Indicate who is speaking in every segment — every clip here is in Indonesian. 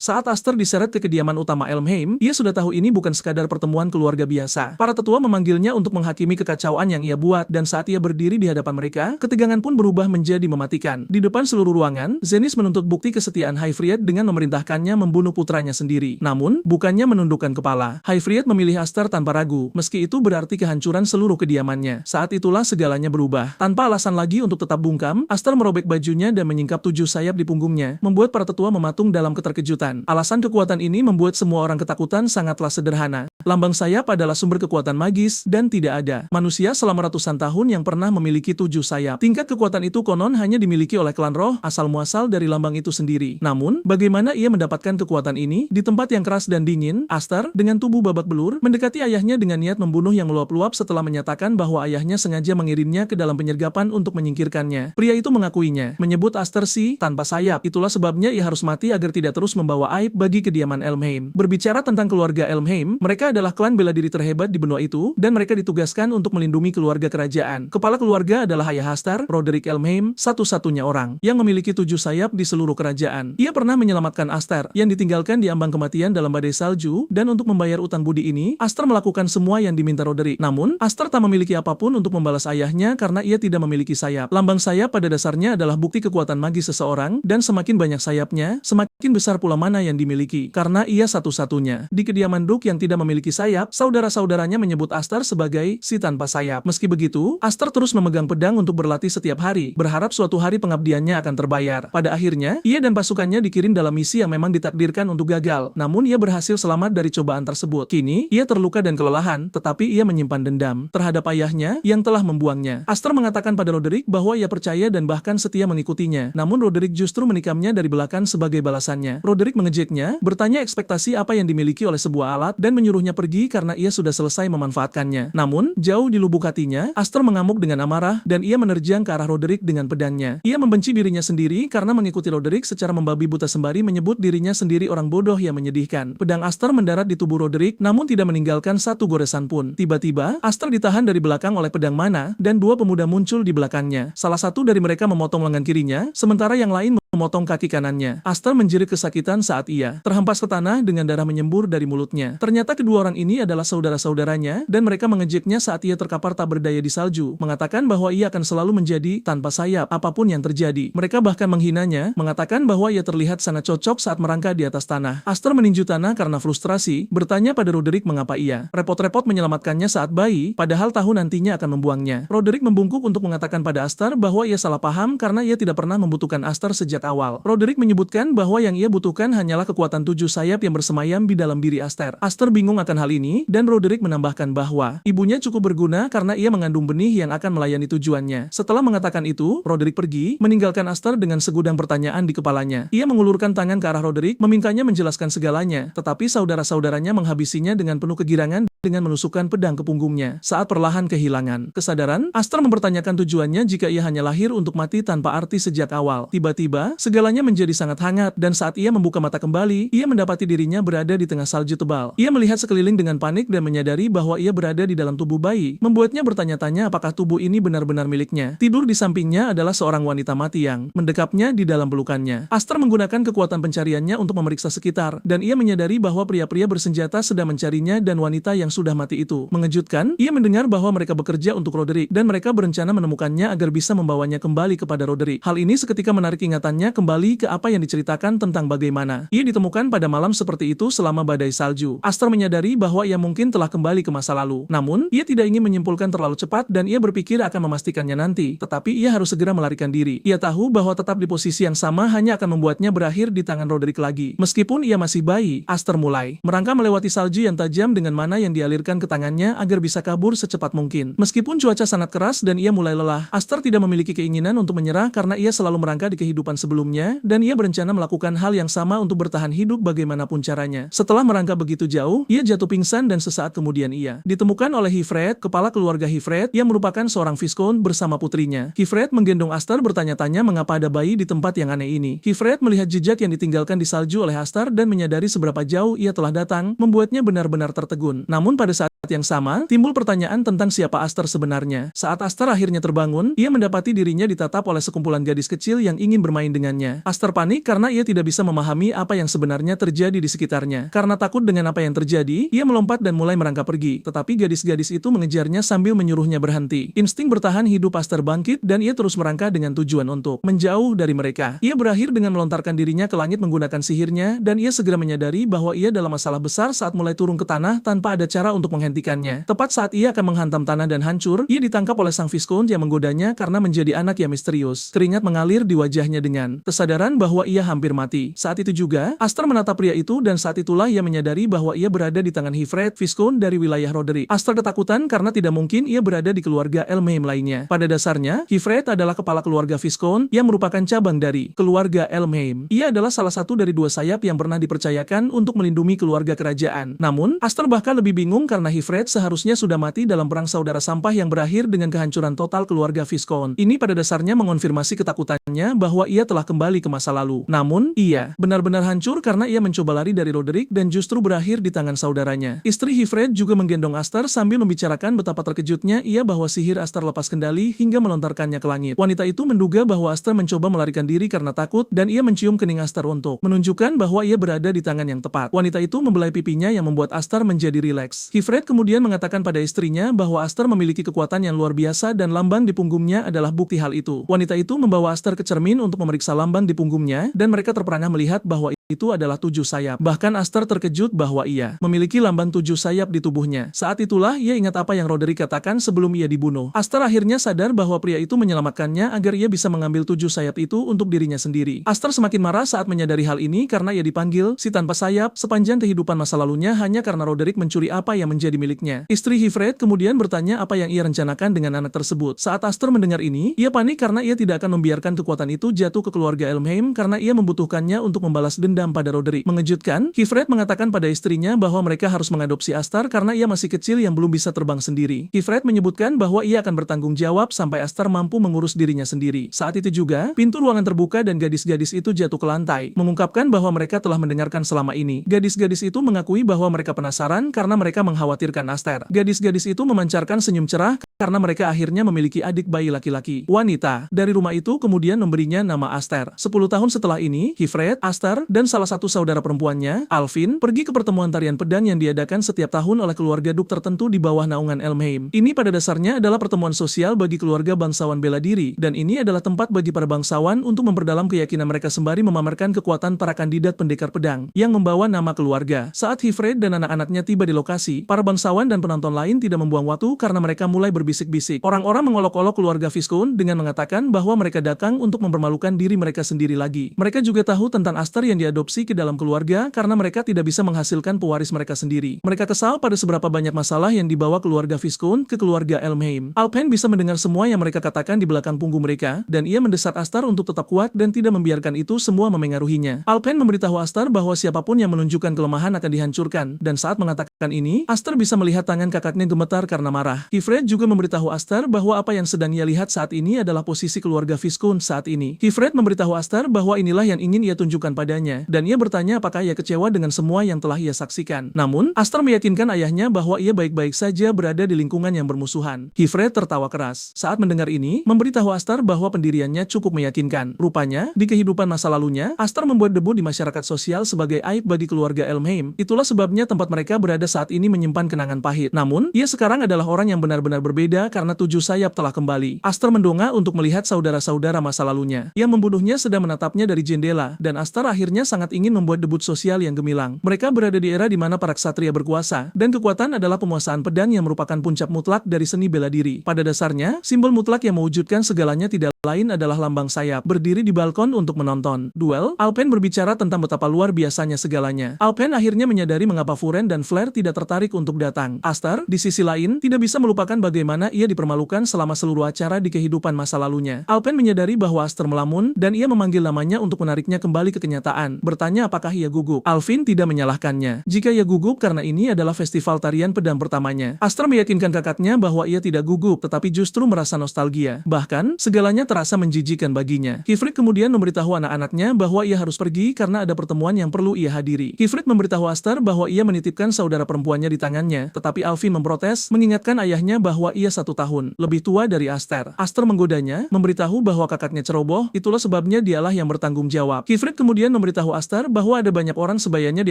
Speaker 1: Saat Aster diseret ke kediaman utama Elmheim, ia sudah tahu ini bukan sekadar pertemuan keluarga biasa. Para tetua memanggilnya untuk menghakimi kekacauan yang ia buat, dan saat ia berdiri di hadapan mereka, ketegangan pun berubah menjadi mematikan. Di depan seluruh ruangan, Zenith menuntut bukti kesetiaan Highfried dengan memerintahkannya membunuh putranya sendiri. Namun, bukannya menundukkan kepala. Highfried memilih Aster tanpa ragu, meski itu berarti kehancuran seluruh kediamannya. Saat itulah segalanya berubah. Tanpa alasan lagi untuk tetap bungkam, Aster merobek bajunya dan menyingkap 7 sayap di punggungnya, membuat para tetua mematung dalam keterkejutan. Alasan kekuatan ini membuat semua orang ketakutan sangatlah sederhana. Lambang sayap adalah sumber kekuatan magis, dan tidak ada manusia selama ratusan tahun yang pernah memiliki 7 sayap. Tingkat kekuatan itu konon hanya dimiliki oleh klan roh, asal-muasal dari lambang itu sendiri. Namun, bagaimana ia mendapatkan kekuatan ini? Di tempat yang keras dan dingin, Aster, dengan tubuh babak belur, mendekati ayahnya dengan niat membunuh yang meluap-luap setelah menyatakan bahwa ayahnya sengaja mengirimnya ke dalam penyergapan untuk menyingkirkannya. Pria itu mengakuinya, menyebut Aster si tanpa sayap. Itulah sebabnya ia harus mati agar tidak terus membawa aib bagi kediaman Elmheim. Berbicara tentang keluarga Elmheim, mereka adalah klan bela diri terhebat di benua itu, dan mereka ditugaskan untuk melindungi keluarga kerajaan. Kepala keluarga adalah ayah Aster, Roderick Elmheim, satu-satunya orang yang memiliki 7 sayap di seluruh kerajaan. Ia pernah menyelamatkan Aster, yang ditinggalkan di ambang kematian dalam badai salju, dan untuk membayar utang budi ini, Aster melakukan semua yang diminta Roderick. Namun, Aster tak memiliki apapun untuk membalas ayahnya karena ia tidak memiliki sayap. Lambang sayap pada dasarnya adalah bukti kekuatan magis seseorang, dan semakin banyak sayapnya, semakin besar pula mana yang dimiliki. Karena ia satu-satunya. Di kediaman Duke yang tidak memiliki sayap, saudara-saudaranya menyebut Aster sebagai si tanpa sayap. Meski begitu, Aster terus memegang pedang untuk berlatih setiap hari, berharap suatu hari pengabdiannya akan terbayar. Pada akhirnya, ia dan pasukannya dikirim dalam misi yang memang ditakdirkan untuk gagal. Namun ia berhasil selamat dari cobaan tersebut. Kini, ia terluka dan kelelahan, tetapi ia menyimpan dendam terhadap ayahnya yang telah membuangnya. Aster mengatakan pada Roderick bahwa ia percaya dan bahkan setia mengikutinya. Namun Roderick justru menikamnya dari belakang sebagai balasannya. Roderick mengejeknya, bertanya ekspektasi apa yang dimiliki oleh sebuah alat, dan menyuruhnya pergi karena ia sudah selesai memanfaatkannya. Namun, jauh di lubuk hatinya, Aster mengamuk dengan amarah, dan ia menerjang ke arah Roderick dengan pedangnya. Ia membenci dirinya sendiri karena mengikuti Roderick secara membabi buta sembari menyebut dirinya sendiri orang bodoh yang menyedihkan. Pedang Aster mendarat di tubuh Roderick, namun tidak meninggalkan satu goresan pun. Tiba-tiba, Aster ditahan dari belakang oleh pedang mana, dan 2 pemuda muncul di belakangnya. Salah satu dari mereka memotong lengan kirinya, sementara yang lain memotong kaki kanannya. Aster menjerit kesakitan saat ia terhempas ke tanah dengan darah menyembur dari mulutnya. Ternyata kedua orang ini adalah saudara-saudaranya, dan mereka mengejeknya saat ia terkapar tak berdaya di salju, mengatakan bahwa ia akan selalu menjadi tanpa sayap apapun yang terjadi. Mereka bahkan menghinanya, mengatakan bahwa ia terlihat sangat cocok saat merangkak di atas tanah. Aster meninju tanah karena frustrasi, bertanya pada Roderick mengapa ia repot-repot menyelamatkannya saat bayi, padahal tahun nantinya akan membuangnya. Roderick membungkuk untuk mengatakan pada Aster bahwa ia salah paham karena ia tidak pernah membutuhkan Aster sejak awal. Roderick menyebutkan bahwa yang ia butuhkan hanyalah kekuatan 7 sayap yang bersemayam di dalam diri Aster. Aster bingung akan hal ini, dan Roderick menambahkan bahwa ibunya cukup berguna karena ia mengandung benih yang akan melayani tujuannya. Setelah mengatakan itu, Roderick pergi, meninggalkan Aster dengan segudang pertanyaan di kepalanya. Ia mengulurkan tangan ke arah Roderick, memintanya menjelaskan segalanya, tetapi saudara-saudaranya menghabisinya dengan penuh kegirangan dengan menusukkan pedang ke punggungnya. Saat perlahan kehilangan kesadaran, Aster mempertanyakan tujuannya jika ia hanya lahir untuk mati tanpa arti sejak awal. Tiba-tiba, segalanya menjadi sangat hangat, dan saat ia membuka mata kembali, ia mendapati dirinya berada di tengah salju tebal. Ia melihat sekeliling dengan panik dan menyadari bahwa ia berada di dalam tubuh bayi, membuatnya bertanya-tanya apakah tubuh ini benar-benar miliknya. Tidur di sampingnya adalah seorang wanita mati yang mendekapnya di dalam pelukannya. Aster menggunakan kekuatan pencariannya untuk memeriksa sekitar, dan ia menyadari bahwa pria-pria bersenjata sedang mencarinya dan wanita yang sudah mati itu. Mengejutkan, ia mendengar bahwa mereka bekerja untuk Roderick, dan mereka berencana menemukannya agar bisa membawanya kembali kepada Roderick. Hal ini seketika menarik ingatannya kembali ke apa yang diceritakan tentang bagaimana ia ditemukan pada malam seperti itu selama badai salju. Aster menyadari bahwa ia mungkin telah kembali ke masa lalu. Namun, ia tidak ingin menyimpulkan terlalu cepat dan ia berpikir akan memastikannya nanti. Tetapi ia harus segera melarikan diri. Ia tahu bahwa tetap di posisi yang sama hanya akan membuatnya berakhir di tangan Roderick lagi. Meskipun ia masih bayi, Aster mulai merangkak melewati salju yang tajam dengan mana yang dialirkan ke tangannya agar bisa kabur secepat mungkin. Meskipun cuaca sangat keras dan ia mulai lelah, Aster tidak memiliki keinginan untuk menyerah karena ia selalu merangkak di kehidupan sebelumnya, dan ia berencana melakukan hal yang sama untuk bertahan hidup bagaimanapun caranya. Setelah merangkak begitu jauh, ia jatuh pingsan dan sesaat kemudian ia ditemukan oleh Highfried, kepala keluarga Highfried, yang merupakan seorang Viscount bersama putrinya. Highfried menggendong Aster bertanya-tanya mengapa ada bayi di tempat yang aneh ini. Highfried melihat jejak yang ditinggalkan di salju oleh Aster dan menyadari seberapa jauh ia telah datang, membuatnya benar-benar tertegun. Namun pada saat yang sama, timbul pertanyaan tentang siapa Aster sebenarnya. Saat Aster akhirnya terbangun, ia mendapati dirinya ditatap oleh sekumpulan gadis kecil yang ingin bermain dengannya. Aster panik karena ia tidak bisa memahami apa yang sebenarnya terjadi di sekitarnya. Karena takut dengan apa yang terjadi, ia melompat dan mulai merangkak pergi. Tetapi gadis-gadis itu mengejarnya sambil menyuruhnya berhenti. Insting bertahan hidup Aster bangkit dan ia terus merangkak dengan tujuan untuk menjauh dari mereka. Ia berakhir dengan melontarkan dirinya ke langit menggunakan sihirnya dan ia segera menyadari bahwa ia dalam masalah besar saat mulai turun ke tanah tanpa ada cara untuk menghentikannya. Tepat saat ia akan menghantam tanah dan hancur, ia ditangkap oleh sang Viscount yang menggodanya karena menjadi anak yang misterius. Keringat mengalir di wajahnya dengan kesadaran bahwa ia hampir mati. Saat itu juga, Aster menatap pria itu dan saat itulah ia menyadari bahwa ia berada di tangan Hifred, Viscount dari wilayah Roderick. Aster ketakutan karena tidak mungkin ia berada di keluarga Elmheim lainnya. Pada dasarnya, Hifred adalah kepala keluarga Viscount yang merupakan cabang dari keluarga Elmheim. Ia adalah salah satu dari dua sayap yang pernah dipercayakan untuk melindungi keluarga kerajaan. Namun, Aster bahkan lebih bingung karena Hifred seharusnya sudah mati dalam perang saudara sampah yang berakhir dengan kehancuran total keluarga Viscount. Ini pada dasarnya mengonfirmasi ketakutannya bahwa ia telah kembali ke masa lalu. Namun, ia benar-benar hancur karena ia mencoba lari dari Roderick dan justru berakhir di tangan saudaranya. Istri Hifred juga menggendong Aster sambil membicarakan betapa terkejutnya ia bahwa sihir Aster lepas kendali hingga melontarkannya ke langit. Wanita itu menduga bahwa Aster mencoba melarikan diri karena takut dan ia mencium kening Aster untuk menunjukkan bahwa ia berada di tangan yang tepat. Wanita itu membelai pipinya yang membuat Aster menjadi rileks. Hifred kemudian mengatakan pada istrinya bahwa Aster memiliki kekuatan yang luar biasa dan lambang di punggungnya adalah bukti hal itu. Wanita itu membawa Aster ke cermin untuk memeriksa lambang di punggungnya dan mereka terperangah melihat bahwa itu adalah 7 sayap. Bahkan Aster terkejut bahwa ia memiliki lambang 7 sayap di tubuhnya. Saat itulah ia ingat apa yang Roderick katakan sebelum ia dibunuh. Aster akhirnya sadar bahwa pria itu menyelamatkannya agar ia bisa mengambil 7 sayap itu untuk dirinya sendiri. Aster semakin marah saat menyadari hal ini karena ia dipanggil si tanpa sayap sepanjang kehidupan masa lalunya hanya karena Roderick mencuri apa yang menjadi miliknya. Istri Hifred kemudian bertanya apa yang ia rencanakan dengan anak tersebut. Saat Aster mendengar ini, ia panik karena ia tidak akan membiarkan kekuatan itu jatuh ke keluarga Elmheim karena ia membutuhkannya untuk membalas dendam pada Roderick. Mengejutkan, Hifred mengatakan pada istrinya bahwa mereka harus mengadopsi Aster karena ia masih kecil yang belum bisa terbang sendiri. Hifred menyebutkan bahwa ia akan bertanggung jawab sampai Aster mampu mengurus dirinya sendiri. Saat itu juga, pintu ruangan terbuka dan gadis-gadis itu jatuh ke lantai, mengungkapkan bahwa mereka telah mendengarkan selama ini. Gadis-gadis itu mengakui bahwa mereka penasaran karena mereka mengkhawatirkan Aster. Gadis-gadis itu memancarkan senyum cerah karena mereka akhirnya memiliki adik bayi laki-laki. Wanita dari rumah itu kemudian memberinya nama Aster. 10 tahun setelah ini, Hifred, Aster, dan salah satu saudara perempuannya, Alvin, pergi ke pertemuan tarian pedang yang diadakan setiap tahun oleh keluarga duk tertentu di bawah naungan Elmheim. Ini pada dasarnya adalah pertemuan sosial bagi keluarga bangsawan bela diri, dan ini adalah tempat bagi para bangsawan untuk memperdalam keyakinan mereka sembari memamerkan kekuatan para kandidat pendekar pedang yang membawa nama keluarga. Saat Hifred dan anak-anaknya tiba di lokasi, para bangsawan dan penonton lain tidak membuang waktu karena mereka mulai berbisik-bisik. Orang-orang mengolok-olok keluarga Viscount dengan mengatakan bahwa mereka datang untuk mempermalukan diri mereka sendiri lagi. Mereka juga tahu tentang Aster yang diadopsi ke dalam keluarga karena mereka tidak bisa menghasilkan pewaris mereka sendiri. Mereka kesal pada seberapa banyak masalah yang dibawa keluarga Viscount ke keluarga Elmheim. Alpen bisa mendengar semua yang mereka katakan di belakang punggung mereka, dan ia mendesak Aster untuk tetap kuat dan tidak membiarkan itu semua memengaruhinya. Alpen memberitahu Aster bahwa siapapun yang menunjukkan kelemahan akan dihancurkan, dan saat mengatakan ini, Aster bisa melihat tangan kakaknya gemetar karena marah. Hifred juga memberitahu Aster bahwa apa yang sedang ia lihat saat ini adalah posisi keluarga Viscount saat ini. Hifred memberitahu Aster bahwa inilah yang ingin ia tunjukkan padanya, dan ia bertanya apakah ia kecewa dengan semua yang telah ia saksikan. Namun, Aster meyakinkan ayahnya bahwa ia baik-baik saja berada di lingkungan yang bermusuhan. Hifred tertawa keras. Saat mendengar ini, memberitahu Aster bahwa pendiriannya cukup meyakinkan. Rupanya, di kehidupan masa lalunya, Aster membuat debu di masyarakat sosial sebagai aib bagi keluarga Elmheim. Itulah sebabnya tempat mereka berada saat ini menyimpan kenangan pahit. Namun, ia sekarang adalah orang yang benar-benar berbeda karena 7 sayap telah kembali. Aster mendongak untuk melihat saudara-saudara masa lalunya. Yang membunuhnya sedang menatapnya dari jendela, dan Aster akhirnya sangat ingin membuat debut sosial yang gemilang. Mereka berada di era di mana para ksatria berkuasa, dan kekuatan adalah penguasaan pedang yang merupakan puncak mutlak dari seni bela diri. Pada dasarnya, simbol mutlak yang mewujudkan segalanya tidak lain adalah lambang sayap, berdiri di balkon untuk menonton duel. Alpen berbicara tentang betapa luar biasanya segalanya. Alpen akhirnya menyadari mengapa Furen dan Flare tidak tertarik untuk datang. Aster, di sisi lain, tidak bisa melupakan bagaimana bagaimana ia dipermalukan selama seluruh acara di kehidupan masa lalunya. Alpen menyadari bahwa Aster melamun dan ia memanggil namanya untuk menariknya kembali ke kenyataan, bertanya apakah ia gugup. Alvin tidak menyalahkannya jika ia gugup karena ini adalah festival tarian pedang pertamanya. Aster meyakinkan kakaknya bahwa ia tidak gugup tetapi justru merasa nostalgia. Bahkan, segalanya terasa menjijikan baginya. Kifrit kemudian memberitahu anak-anaknya bahwa ia harus pergi karena ada pertemuan yang perlu ia hadiri. Kifrit memberitahu Aster bahwa ia menitipkan saudara perempuannya di tangannya, tetapi Alvin memprotes, mengingatkan ayahnya bahwa ia 1 tahun lebih tua dari Aster. Aster menggodanya, memberitahu bahwa kakaknya ceroboh, itulah sebabnya dialah yang bertanggung jawab. Kifrit kemudian memberitahu Aster bahwa ada banyak orang sebayanya di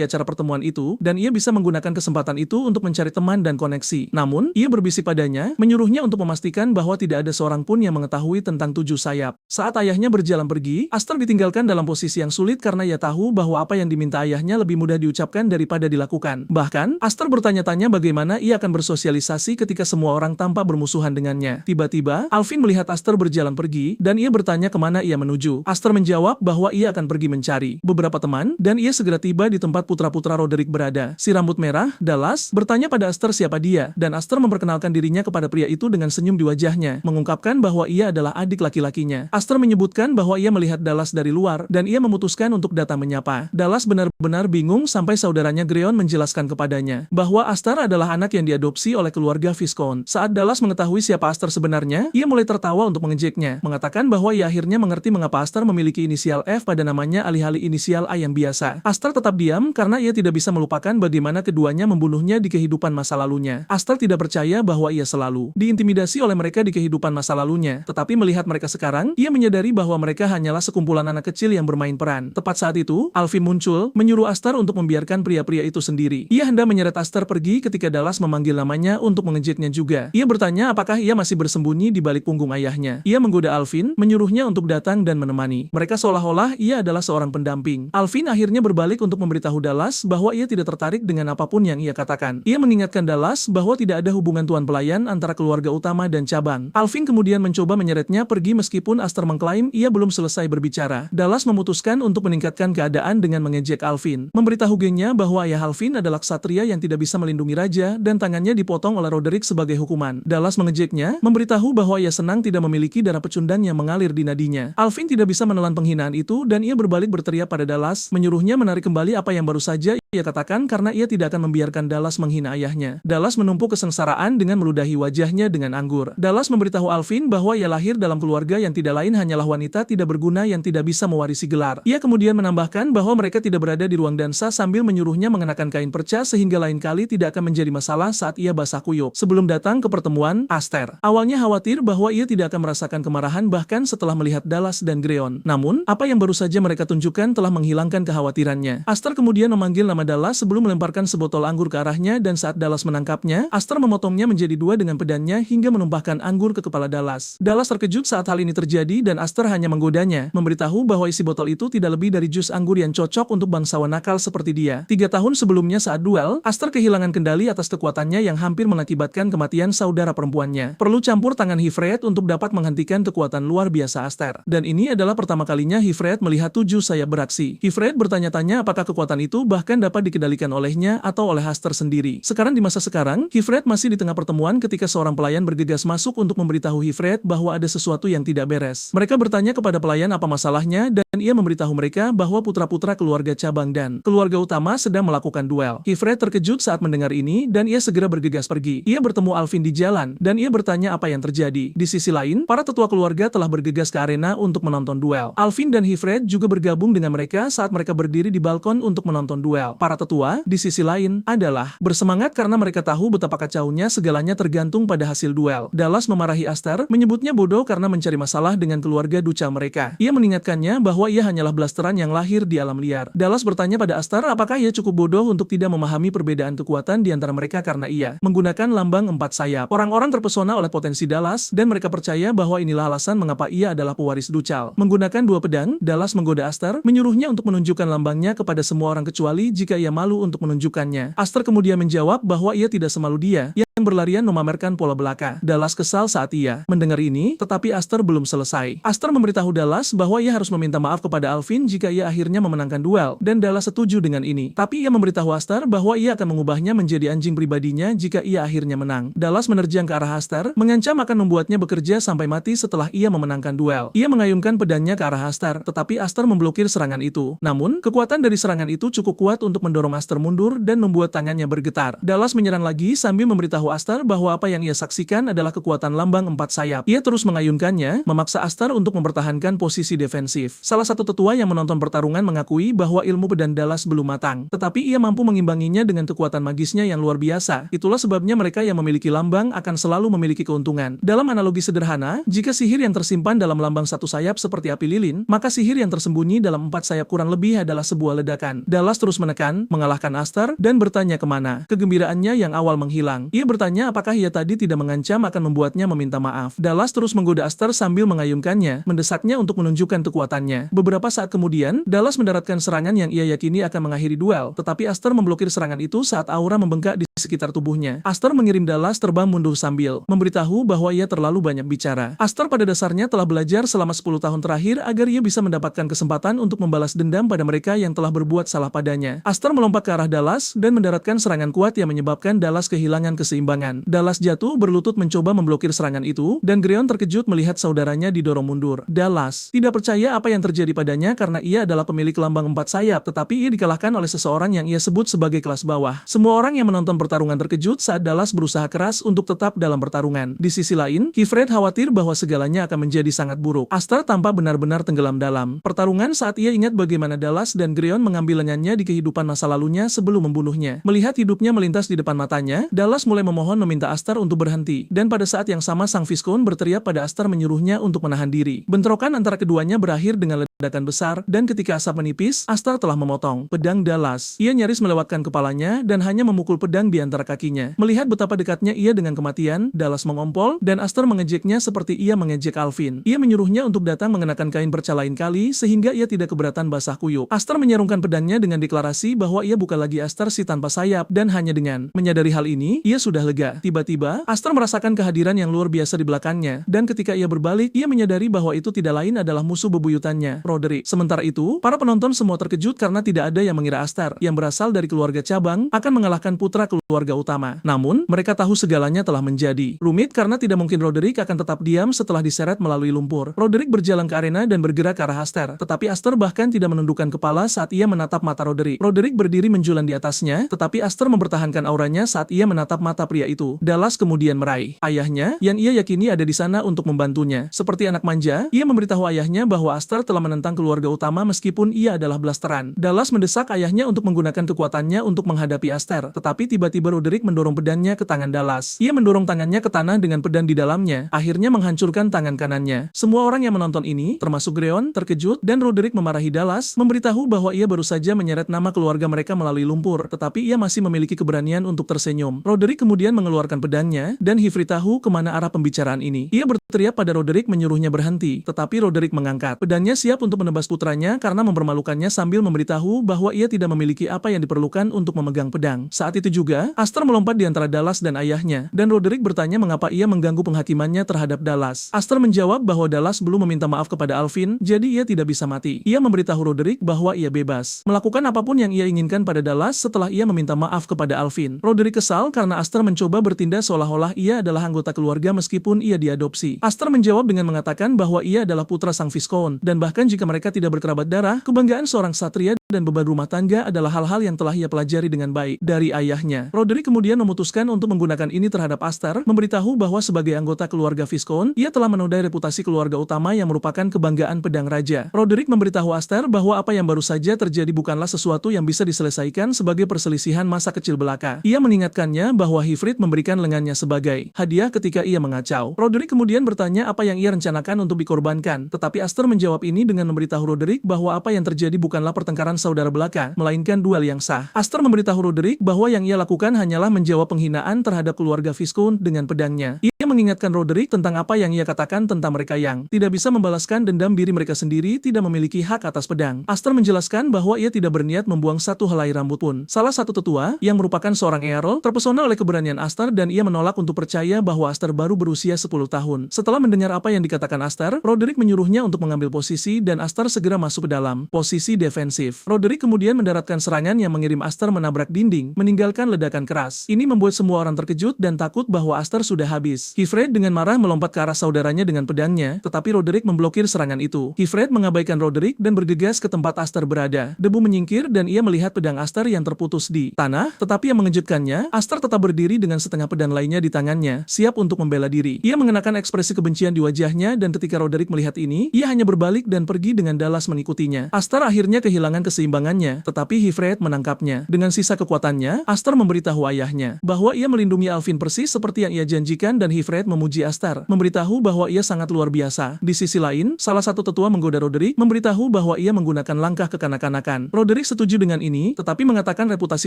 Speaker 1: acara pertemuan itu, dan ia bisa menggunakan kesempatan itu untuk mencari teman dan koneksi. Namun, ia berbisik padanya, menyuruhnya untuk memastikan bahwa tidak ada seorang pun yang mengetahui tentang 7 sayap. Saat ayahnya berjalan pergi, Aster ditinggalkan dalam posisi yang sulit karena ia tahu bahwa apa yang diminta ayahnya lebih mudah diucapkan daripada dilakukan. Bahkan, Aster bertanya-tanya bagaimana ia akan bersosialisasi ketika semua orang tampak bermusuhan dengannya. Tiba-tiba, Alvin melihat Aster berjalan pergi, dan ia bertanya kemana ia menuju. Aster menjawab bahwa ia akan pergi mencari beberapa teman, dan ia segera tiba di tempat putra-putra Roderick berada. Si rambut merah, Dallas, bertanya pada Aster siapa dia, dan Aster memperkenalkan dirinya kepada pria itu dengan senyum di wajahnya, mengungkapkan bahwa ia adalah adik laki-lakinya. Aster menyebutkan bahwa ia melihat Dallas dari luar, dan ia memutuskan untuk datang menyapa. Dallas benar-benar bingung sampai saudaranya Greon menjelaskan kepadanya bahwa Aster adalah anak yang diadopsi oleh keluarga Viscount. Saat Dallas mengetahui siapa Aster sebenarnya, ia mulai tertawa untuk mengejeknya, mengatakan bahwa ia akhirnya mengerti mengapa Aster memiliki inisial F pada namanya alih-alih inisial A yang biasa. Aster tetap diam karena ia tidak bisa melupakan bagaimana keduanya membunuhnya di kehidupan masa lalunya. Aster tidak percaya bahwa ia selalu diintimidasi oleh mereka di kehidupan masa lalunya, tetapi melihat mereka sekarang, ia menyadari bahwa mereka hanyalah sekumpulan anak kecil yang bermain peran. Tepat saat itu, Alvin muncul, menyuruh Aster untuk membiarkan pria-pria itu sendiri. Ia hendak menyeret Aster pergi ketika Dallas memanggil namanya untuk mengejeknya juga. Ia bertanya apakah ia masih bersembunyi di balik punggung ayahnya. Ia menggoda Alvin, menyuruhnya untuk datang dan menemani mereka seolah-olah ia adalah seorang pendamping. Alvin akhirnya berbalik untuk memberitahu Dallas bahwa ia tidak tertarik dengan apapun yang ia katakan. Ia mengingatkan Dallas bahwa tidak ada hubungan tuan pelayan antara keluarga utama dan cabang. Alvin kemudian mencoba menyeretnya pergi meskipun Aster mengklaim ia belum selesai berbicara. Dallas memutuskan untuk meningkatkan keadaan dengan mengejek Alvin, memberitahu gengnya bahwa ayah Alvin adalah ksatria yang tidak bisa melindungi raja dan tangannya dipotong oleh Roderick sebagai hukuman. Dallas mengejeknya, memberitahu bahwa ia senang tidak memiliki darah pecundan yang mengalir di nadinya. Alvin tidak bisa menelan penghinaan itu dan ia berbalik berteriak pada Dallas, menyuruhnya menarik kembali apa yang baru saja ia katakan karena ia tidak akan membiarkan Dallas menghina ayahnya. Dallas menumpuk kesengsaraan dengan meludahi wajahnya dengan anggur. Dallas memberitahu Alvin bahwa ia lahir dalam keluarga yang tidak lain hanyalah wanita tidak berguna yang tidak bisa mewarisi gelar. Ia kemudian menambahkan bahwa mereka tidak berada di ruang dansa sambil menyuruhnya mengenakan kain perca sehingga lain kali tidak akan menjadi masalah saat ia basah kuyup. Sebelum datang ke pertemuan, Aster awalnya khawatir bahwa ia tidak akan merasakan kemarahan bahkan setelah melihat Dallas dan Greon. Namun, apa yang baru saja mereka tunjukkan telah menghilangkan kekhawatirannya. Aster kemudian memanggil nama Dallas sebelum melemparkan sebotol anggur ke arahnya dan saat Dallas menangkapnya, Aster memotongnya menjadi 2 dengan pedangnya hingga menumpahkan anggur ke kepala Dallas. Dallas terkejut saat hal ini terjadi dan Aster hanya menggodanya, memberitahu bahwa isi botol itu tidak lebih dari jus anggur yang cocok untuk bangsawan nakal seperti dia. 3 tahun sebelumnya saat duel, Aster kehilangan kendali atas kekuatannya yang hampir mengakibatkan kematian saudara perempuannya. Perlu campur tangan Hifred untuk dapat menghentikan kekuatan luar biasa Aster. Dan ini adalah pertama kalinya Hifred melihat 7 sayap beraksi. Hifred bertanya-tanya apakah kekuatan itu bahkan dapat dikendalikan olehnya atau oleh Aster sendiri. Sekarang di masa sekarang, Hifred masih di tengah pertemuan ketika seorang pelayan bergegas masuk untuk memberitahu Hifred bahwa ada sesuatu yang tidak beres. Mereka bertanya kepada pelayan apa masalahnya dan ia memberitahu mereka bahwa putra-putra keluarga cabang dan keluarga utama sedang melakukan duel. Hifred terkejut saat mendengar ini dan ia segera bergegas pergi. Ia bertemu Alvin di jalan dan ia bertanya apa yang terjadi. Di sisi lain, para tetua keluarga telah bergegas ke arena untuk menonton duel. Alvin dan Hifred juga bergabung dengan mereka saat mereka berdiri di balkon untuk menonton duel. Para tetua, di sisi lain, adalah bersemangat karena mereka tahu betapa kacaunya segalanya tergantung pada hasil duel. Dallas memarahi Aster, menyebutnya bodoh karena mencari masalah dengan keluarga duca mereka. Ia mengingatkannya bahwa ia hanyalah blasteran yang lahir di alam liar. Dallas bertanya pada Aster apakah ia cukup bodoh untuk tidak memahami perbedaan kekuatan di antara mereka karena ia menggunakan lambang 4 sayap. Orang-orang terpesona oleh potensi Dallas dan mereka percaya bahwa inilah alasan mengapa ia adalah pewaris ducal. Menggunakan 2 pedang, Dallas menggoda Aster, menyuruhnya untuk menunjukkan lambangnya kepada semua orang kecuali jika ia malu untuk menunjukkannya. Aster kemudian menjawab bahwa ia tidak semalu dia. berlarian memamerkan pola belaka. Dallas kesal saat ia mendengar ini, tetapi Aster belum selesai. Aster memberitahu Dallas bahwa ia harus meminta maaf kepada Alvin jika ia akhirnya memenangkan duel, dan Dallas setuju dengan ini. Tapi ia memberitahu Aster bahwa ia akan mengubahnya menjadi anjing pribadinya jika ia akhirnya menang. Dallas menerjang ke arah Aster, mengancam akan membuatnya bekerja sampai mati setelah ia memenangkan duel. Ia mengayunkan pedangnya ke arah Aster, tetapi Aster memblokir serangan itu. Namun, kekuatan dari serangan itu cukup kuat untuk mendorong Aster mundur dan membuat tangannya bergetar. Dallas menyerang lagi sambil memberitahu Aster bahwa apa yang ia saksikan adalah kekuatan lambang 4 sayap. Ia terus mengayunkannya, memaksa Aster untuk mempertahankan posisi defensif. Salah satu tetua yang menonton pertarungan mengakui bahwa ilmu pedang Dallas belum matang, tetapi ia mampu mengimbanginya dengan kekuatan magisnya yang luar biasa. Itulah sebabnya mereka yang memiliki lambang akan selalu memiliki keuntungan. Dalam analogi sederhana, jika sihir yang tersimpan dalam lambang 1 sayap seperti api lilin, maka sihir yang tersembunyi dalam 4 sayap kurang lebih adalah sebuah ledakan. Dallas terus menekan, mengalahkan Aster, dan bertanya kemana. Kegembiraannya yang awal menghilang. Ia bertanya apakah ia tadi tidak mengancam akan membuatnya meminta maaf. Dallas terus menggoda Aster sambil mengayunkannya, mendesaknya untuk menunjukkan kekuatannya. Beberapa saat kemudian, Dallas mendaratkan serangan yang ia yakini akan mengakhiri duel, tetapi Aster memblokir serangan itu saat aura membengkak di sekitar tubuhnya. Aster mengirim Dallas terbang mundur sambil memberitahu bahwa ia terlalu banyak bicara. Aster pada dasarnya telah belajar selama 10 tahun terakhir agar ia bisa mendapatkan kesempatan untuk membalas dendam pada mereka yang telah berbuat salah padanya. Aster melompat ke arah Dallas dan mendaratkan serangan kuat yang menyebabkan Dallas kehilangan keseimbangan. Dallas jatuh berlutut mencoba memblokir serangan itu, dan Greon terkejut melihat saudaranya didorong mundur. Dallas tidak percaya apa yang terjadi padanya karena ia adalah pemilik lambang 4 sayap, tetapi ia dikalahkan oleh seseorang yang ia sebut sebagai kelas bawah. Semua orang yang menonton pertarungan terkejut saat Dallas berusaha keras untuk tetap dalam pertarungan. Di sisi lain, Kifred khawatir bahwa segalanya akan menjadi sangat buruk. Aster tampak benar-benar tenggelam dalam pertarungan saat ia ingat bagaimana Dallas dan Greon mengambil lengannya di kehidupan masa lalunya sebelum membunuhnya. Melihat hidupnya melintas di depan matanya, Dallas mulai memohon meminta Aster untuk berhenti, dan pada saat yang sama sang Viscount berteriak pada Aster menyuruhnya untuk menahan diri. Bentrokan antara keduanya berakhir dengan ledakan besar, dan ketika asap menipis, Aster telah memotong pedang Dallas. Ia nyaris melewatkan kepalanya dan hanya memukul pedang di antara kakinya. Melihat betapa dekatnya ia dengan kematian, Dallas mengompol, dan Aster mengejeknya seperti ia mengejek Alvin. Ia menyuruhnya untuk datang mengenakan kain perca lain kali sehingga ia tidak keberatan basah kuyup. Aster menyarungkan pedangnya dengan deklarasi bahwa ia bukan lagi Aster si tanpa sayap, dan hanya dengan menyadari hal ini, ia sudah lega. Tiba-tiba, Aster merasakan kehadiran yang luar biasa di belakangnya, dan ketika ia berbalik, ia menyadari bahwa itu tidak lain adalah musuh bebuyutannya, Roderick. Sementara itu, para penonton semua terkejut karena tidak ada yang mengira Aster, yang berasal dari keluarga cabang, akan mengalahkan putra keluarga utama. Namun, mereka tahu segalanya telah menjadi rumit karena tidak mungkin Roderick akan tetap diam setelah diseret melalui lumpur. Roderick berjalan ke arena dan bergerak ke arah Aster, tetapi Aster bahkan tidak menundukkan kepala saat ia menatap mata Roderick. Roderick berdiri menjulang di atasnya, tetapi Aster mempertahankan auranya saat ia menatap mata pria itu. Dallas kemudian meraih ayahnya, yang ia yakini ada di sana untuk membantunya. Seperti anak manja, ia memberitahu ayahnya bahwa Aster telah menentang keluarga utama meskipun ia adalah blasteran. Dallas mendesak ayahnya untuk menggunakan kekuatannya untuk menghadapi Aster, tetapi tiba-tiba Roderick mendorong pedangnya ke tangan Dallas. Ia mendorong tangannya ke tanah dengan pedang di dalamnya, akhirnya menghancurkan tangan kanannya. Semua orang yang menonton ini, termasuk Greon, terkejut, dan Roderick memarahi Dallas, memberitahu bahwa ia baru saja menyeret nama keluarga mereka melalui lumpur, tetapi ia masih memiliki keberanian untuk tersenyum. Roderick kemudian mengeluarkan pedangnya, dan Hifri tahu kemana arah pembicaraan ini. Ia berteriak pada Roderick menyuruhnya berhenti, tetapi Roderick mengangkat pedangnya siap untuk menebas putranya karena mempermalukannya sambil memberitahu bahwa ia tidak memiliki apa yang diperlukan untuk memegang pedang. Saat itu juga, Aster melompat di antara Dallas dan ayahnya, dan Roderick bertanya mengapa ia mengganggu penghakimannya terhadap Dallas. Aster menjawab bahwa Dallas belum meminta maaf kepada Alvin, jadi ia tidak bisa mati. Ia memberitahu Roderick bahwa ia bebas melakukan apapun yang ia inginkan pada Dallas setelah ia meminta maaf kepada Alvin. Roderick kesal karena Aster mencoba bertindak seolah-olah ia adalah anggota keluarga meskipun ia diadopsi. Aster menjawab dengan mengatakan bahwa ia adalah putra sang Viscount, dan bahkan jika mereka tidak berkerabat darah, kebanggaan seorang satria dan beban rumah tangga adalah hal-hal yang telah ia pelajari dengan baik dari ayahnya. Roderick kemudian memutuskan untuk menggunakan ini terhadap Aster, memberitahu bahwa sebagai anggota keluarga Viscount, ia telah menodai reputasi keluarga utama yang merupakan kebanggaan pedang raja. Roderick memberitahu Aster bahwa apa yang baru saja terjadi bukanlah sesuatu yang bisa diselesaikan sebagai perselisihan masa kecil belaka. Ia mengingatkannya bahwa Hifrit memberikan lengannya sebagai hadiah ketika ia mengacau. Roderick kemudian bertanya apa yang ia rencanakan untuk dikorbankan, tetapi Aster menjawab ini dengan memberitahu Roderick bahwa apa yang terjadi bukanlah pertengkaran saudara belaka, melainkan duel yang sah. Aster memberitahu Roderick bahwa yang ia lakukan hanyalah menjawab penghinaan terhadap keluarga Viscount dengan pedangnya. Ia mengingatkan Roderick tentang apa yang ia katakan tentang mereka yang tidak bisa membalaskan dendam diri mereka sendiri tidak memiliki hak atas pedang. Aster menjelaskan bahwa ia tidak berniat membuang satu helai rambut pun. Salah satu tetua, yang merupakan seorang Earl, terpesona oleh keberanian keberanian Aster dan ia menolak untuk percaya bahwa Aster baru berusia 10 tahun. Setelah mendengar apa yang dikatakan Aster, Roderick menyuruhnya untuk mengambil posisi dan Aster segera masuk ke dalam posisi defensif. Roderick kemudian mendaratkan serangan yang mengirim Aster menabrak dinding, meninggalkan ledakan keras. Ini membuat semua orang terkejut dan takut bahwa Aster sudah habis. Kifred dengan marah melompat ke arah saudaranya dengan pedangnya, tetapi Roderick memblokir serangan itu. Kifred mengabaikan Roderick dan bergegas ke tempat Aster berada. Debu menyingkir dan ia melihat pedang Aster yang terputus di tanah, tetapi yang mengejutkannya, Aster tetap berdiri dengan setengah pedang lainnya di tangannya, siap untuk membela diri. Ia mengenakan ekspresi kebencian di wajahnya dan ketika Roderick melihat ini, ia hanya berbalik dan pergi dengan Dallas mengikutinya. Aster akhirnya kehilangan keseimbangannya, tetapi Hifred menangkapnya. Dengan sisa kekuatannya, Aster memberitahu ayahnya bahwa ia melindungi Alvin persis seperti yang ia janjikan dan Hifred memuji Aster, memberitahu bahwa ia sangat luar biasa. Di sisi lain, salah satu tetua menggoda Roderick, memberitahu bahwa ia menggunakan langkah kekanak-kanakan. Roderick setuju dengan ini, tetapi mengatakan reputasi